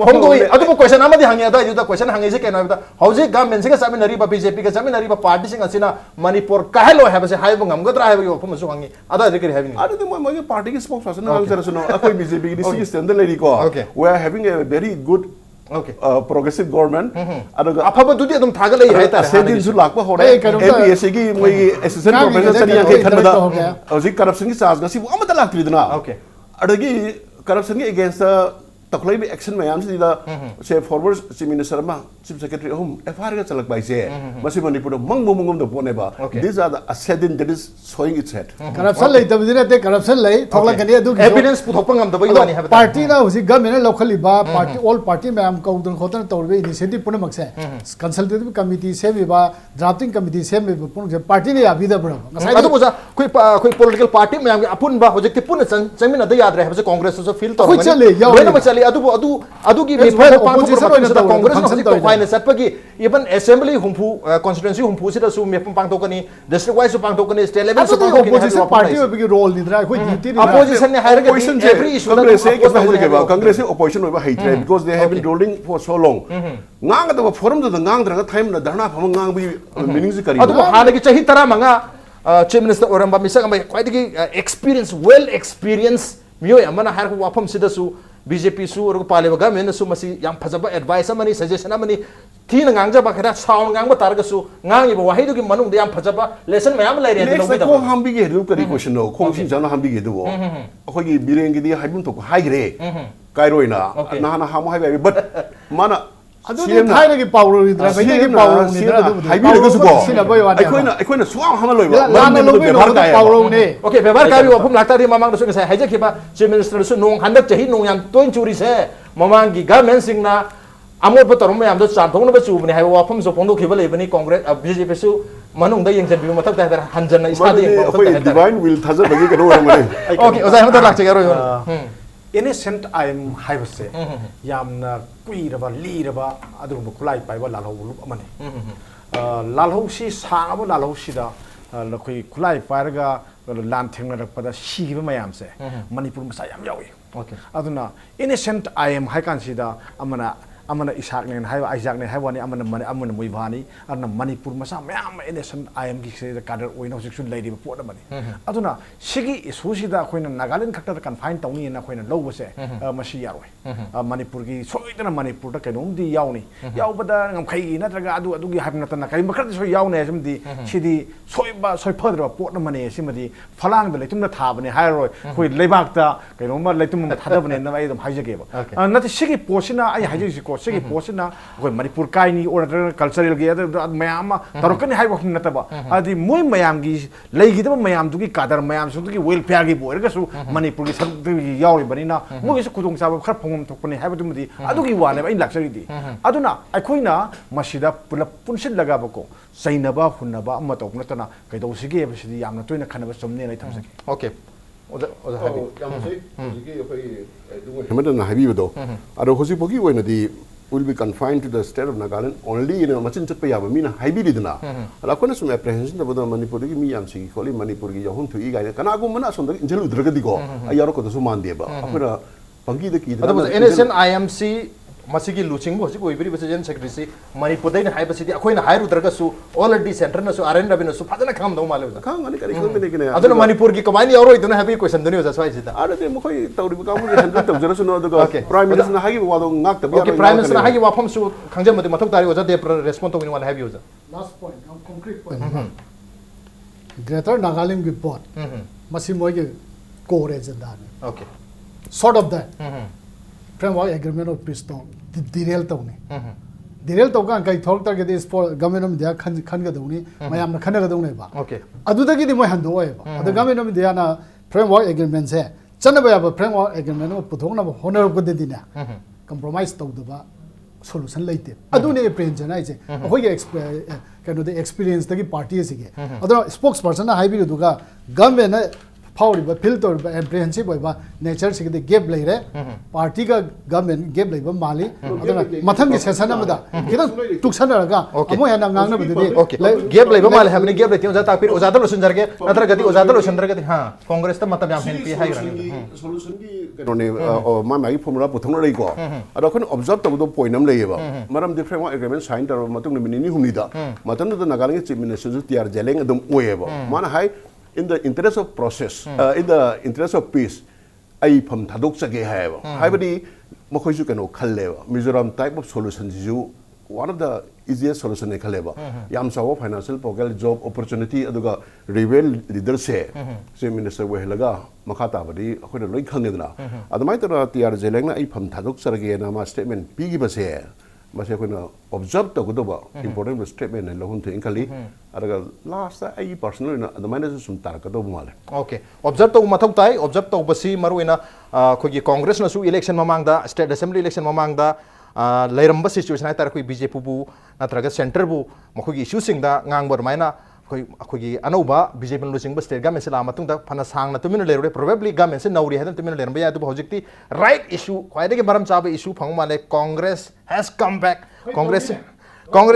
hongdoi adu ko question amadi hangi da yuda question hangi se kena da hojik government se sami nari ba BJP ka sami nari ba party sing asina manipur kahelo have se hai bungam gadra hai wa pam su hangi ada de keri having adu de mo party ki spokesperson na ang sera akoi BJP ki si stand leri ko we are having a very good progressive government aduga afaba dudi adum thaga lei hai ta sedin su lakpa hore MPCC gi moi assistant professor sani yang khan da hoji corruption ki charge gasi amata laktri dina adagi corruption gi against taklai bi action mayam si da se forward chief minister ma chief secretary home FR ga chalak bai se masi manipur mang mongom da pone ba these are the ascending that is showing its head corruption lei tabdi na te corruption lei thokla kani adu evidence puthok ngam da bai wani ha party na hoji government lokhali ba party all party mayam kaudun khotan tawbe initiative puna makse consultative committee se bi ba drafting committee se bi pun party ne abi da bra adu boza koi political party mayam apun ba hojik te pun chamin da yad rahe ba congress so feel tor mani adu gi me congress no फाइने सत्पगी even assembly हुंफु constituency हुंफु सिदा सु मेपम पांगतोकनी district wise पांगतोकनी state level सु पांगतोकनी opposition party ओबगी role निद्रा कोई duty opposition ने higher के every issue congress opposition ओबा hatred because they have been ruling for so long ngang da forum da ngang dra time na dharna pham ngang bi meaning se kari adu hana gi chahi tara manga chief minister oramba misang amai kwaidagi experience well experience miyo amana hair ko wafam sida su BJP su or pale ba government su masi yam phajaba advice amani suggestion amani thina ngangja ba khara sound ngang ba targa su ngang ba wahi du gi manung de yam phajaba lesson mayam lai re no ko hambi ge ru kari question no khong sin jana hambi ge du akoi gi bireng gi di haibun to hai gre kai roina na na ham hai ba but mana adu ni thaina gi power ri dra bai gi power ni dra adu hai bi ge su bo sina bai wa aikoina swang ham loi ba la na lo bi power ne okay bebar kai wa phum lakta ri mamang su ngai haija khiba chief minister su nong handak chahi nong yam toin churi se mamang gi government sing na amot pa torom yam do chan thong na ba chu bani hai wa phum so pong do khiba le bani congress BJP su manung da yeng jan bi matak da hanjan na isa de divine will thaza bagi ka do mane okay ozai ham da lak che ro innocent I am haibase yamna kuiraba liraba adugum khulai paiba lalho lup amane lalho si sangaba lalho sida lakoi khulai pairaga lan thengna rakpada sigiba mayam se manipur masa yam yawi okay aduna innocent I am haikan sida amana isak ne hai Isaac ne hai wani amana muibani arna manipur masa mayam innocent I am gi se kadar oina hojiksun leidi pot amani aduna sigi issue sida khoina Nagaland khakta confine tawni na khoina lobase masi yaroi manipur gi soidana manipur da kainom di yauni yaubada ngam khai gi natraga adu gi haipna tana kai makhat so yaune simdi sidi soiba soiphadra pot amani simadi phalang da leitumna thabane hairoi khoi leibak ta kainom ma leitum thadabane na ai dum haijage ba nati sigi posina ai haijage ko sigi posina khoi manipur kai ni or cultural gi mayam tarokani hai wafum nataba adi moi mayam gi leigi da mayam du gi kadar mayam su gi welfare gi boer ga su manipur gi sak gi yawi bani na mo gi su kudung sa khar phongum thokpani hai ba dumdi adu gi wane ba in laksari di aduna ai khoina masida pula punsit laga ba ko sainaba hunaba amma tokna tana kai do sigi ba sidi yamna toina khanaba somne nai thamsaki okay oza habi Hemantakumar habi do aro hosi bogi wena di will be confined to the state of Nagaland only in a machin chat payaba mina hybrid na ala kona sum apprehension da boda Manipur gi mi yam si kholi Manipur gi yahun thui ga kana gu mana som da injelu draga di go ayaro ko da su man de ba apura pangi da ki da innocent IMC masigi luching bo hojik oibri base gen secretary manipur dai na hai base di akoi na hairu draga su already center na su arena rabina su phadana kham do male khang ani kari khang ne kine aduna manipur ki kamani auro iduna happy question duni oja swai sida ada de mo khoi tawri ba kamu handle tawjara su no do prime minister na hagi wa do ngak ta okay prime minister na hagi wa phom su khangjam mati mathok tari oja de respond to win wala happy oja last point concrete point greater nagaland report masi moi ge core agenda okay sort of that framework agreement of peace to derail to ne derail to kan kai thok tar ge this for government of india khan ga do ni mayam na khan ga do ne ba okay adu da gi di moi han do ba adu government of india na framework agreement se chana ba ba framework agreement of puthong na honor ko de dina compromise to do ba solution laite adu ne print jana ise hoi ge kano de experience da gi party se ge adu spokesperson na haibi du ga government na फाउरी बा filter बा apprehensive बा nature से gap लेरे party का government gap लेबा माली अदना मथंग session अमदा किदा टुक्सनरगा Amo हेना ngang बदि okay gap लेबा माले हमने गैप लेति ओजा तापिर ओजा दलो सुनजर के नतर गति ओजा दलो सुनजर के हां कांग्रेस त मतलब याम हेन P high solution gi kano ne ma mai formula puthong rei ko ado khon observe to do point am leiba maram the framework agreement sign tar matung ni ni humni da matan da nagalang chief minister ju tiar jeleng adum oeba mana hai in the interest of process in the interest of peace ai pham thadok sage hai badi makhoi ju kano khalleba mizoram type of solution ju one of the easiest solution ne khaleba yam sawo financial pogal job opportunity aduga rebel leader se minister we laga makha ta badi akhoi loi khangedna admai tara tiar jeleng na ai pham thadok sarage na ma statement pi gi base mase koina observe to godoba important statement ne lohun the inkali araga last ai personal na admai na sum tar ka do male okay observe to mathok tai observe to basi maruina khogi congress na su election mamang da state assembly election mamang da leiramba situation ai tar khoi bjp bu natraga center bu mokhogi issue sing da ngang bor maina khoi anauba bjp losing ba state government sela matung da phana sang na tumina lerure probably government se nauri hadan tumina leramba ya du hojikti right issue khwaide ge baram chaba issue phang male congress has come back congress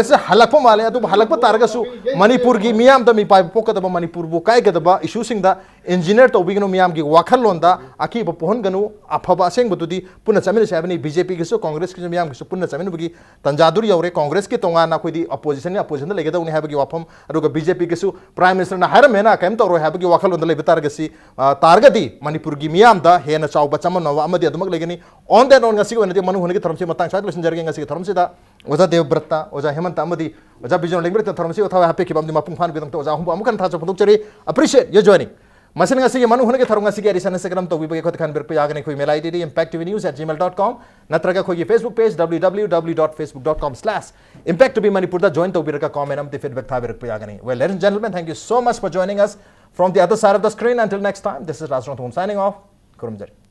se halakpa male adu halakpa targa su manipur gi miyam da mi pai poka da manipur bu kai ga da issue sing da engineer to bigino miyam gi wakhal lon da aki ba pohon ganu aphaba seng bu di puna chamil sabani bjp gi su congress gi miyam gi su puna chamil bu gi tanjadur yaure congress ki tonga na khoi di opposition da lega da uni haba gi wafam adu ga bjp gi su prime minister na haram mena kaim to ro haba gi wakhal lon da le bitar ga si targa di manipur gi miyam da he na chau ba chaman na amadi adumak legani on that on ga si wona di manu hone gi tharam se matang sa lesin jarge ga si tharam se da oja devbrata oja hemanta amadi oja bijoy lengbret tharam se othawa happy ki bam di mapung phan bidang to oja hum amukan tha chapuk chari appreciate your joining Masin nga sige manu hunake tharunga sige arisan Instagram to bibage khot khan ber pe agane khoi mail id impacttvnews@gmail.com natraga khoi Facebook page www.facebook.com/impacttvmanipur da join to birka comment am te feedback tha ber pe agane. Well, ladies and gentlemen, thank you so much for joining us from the other side of the screen. Until next time, this is Raj Nongthombam signing off. Kurumjari.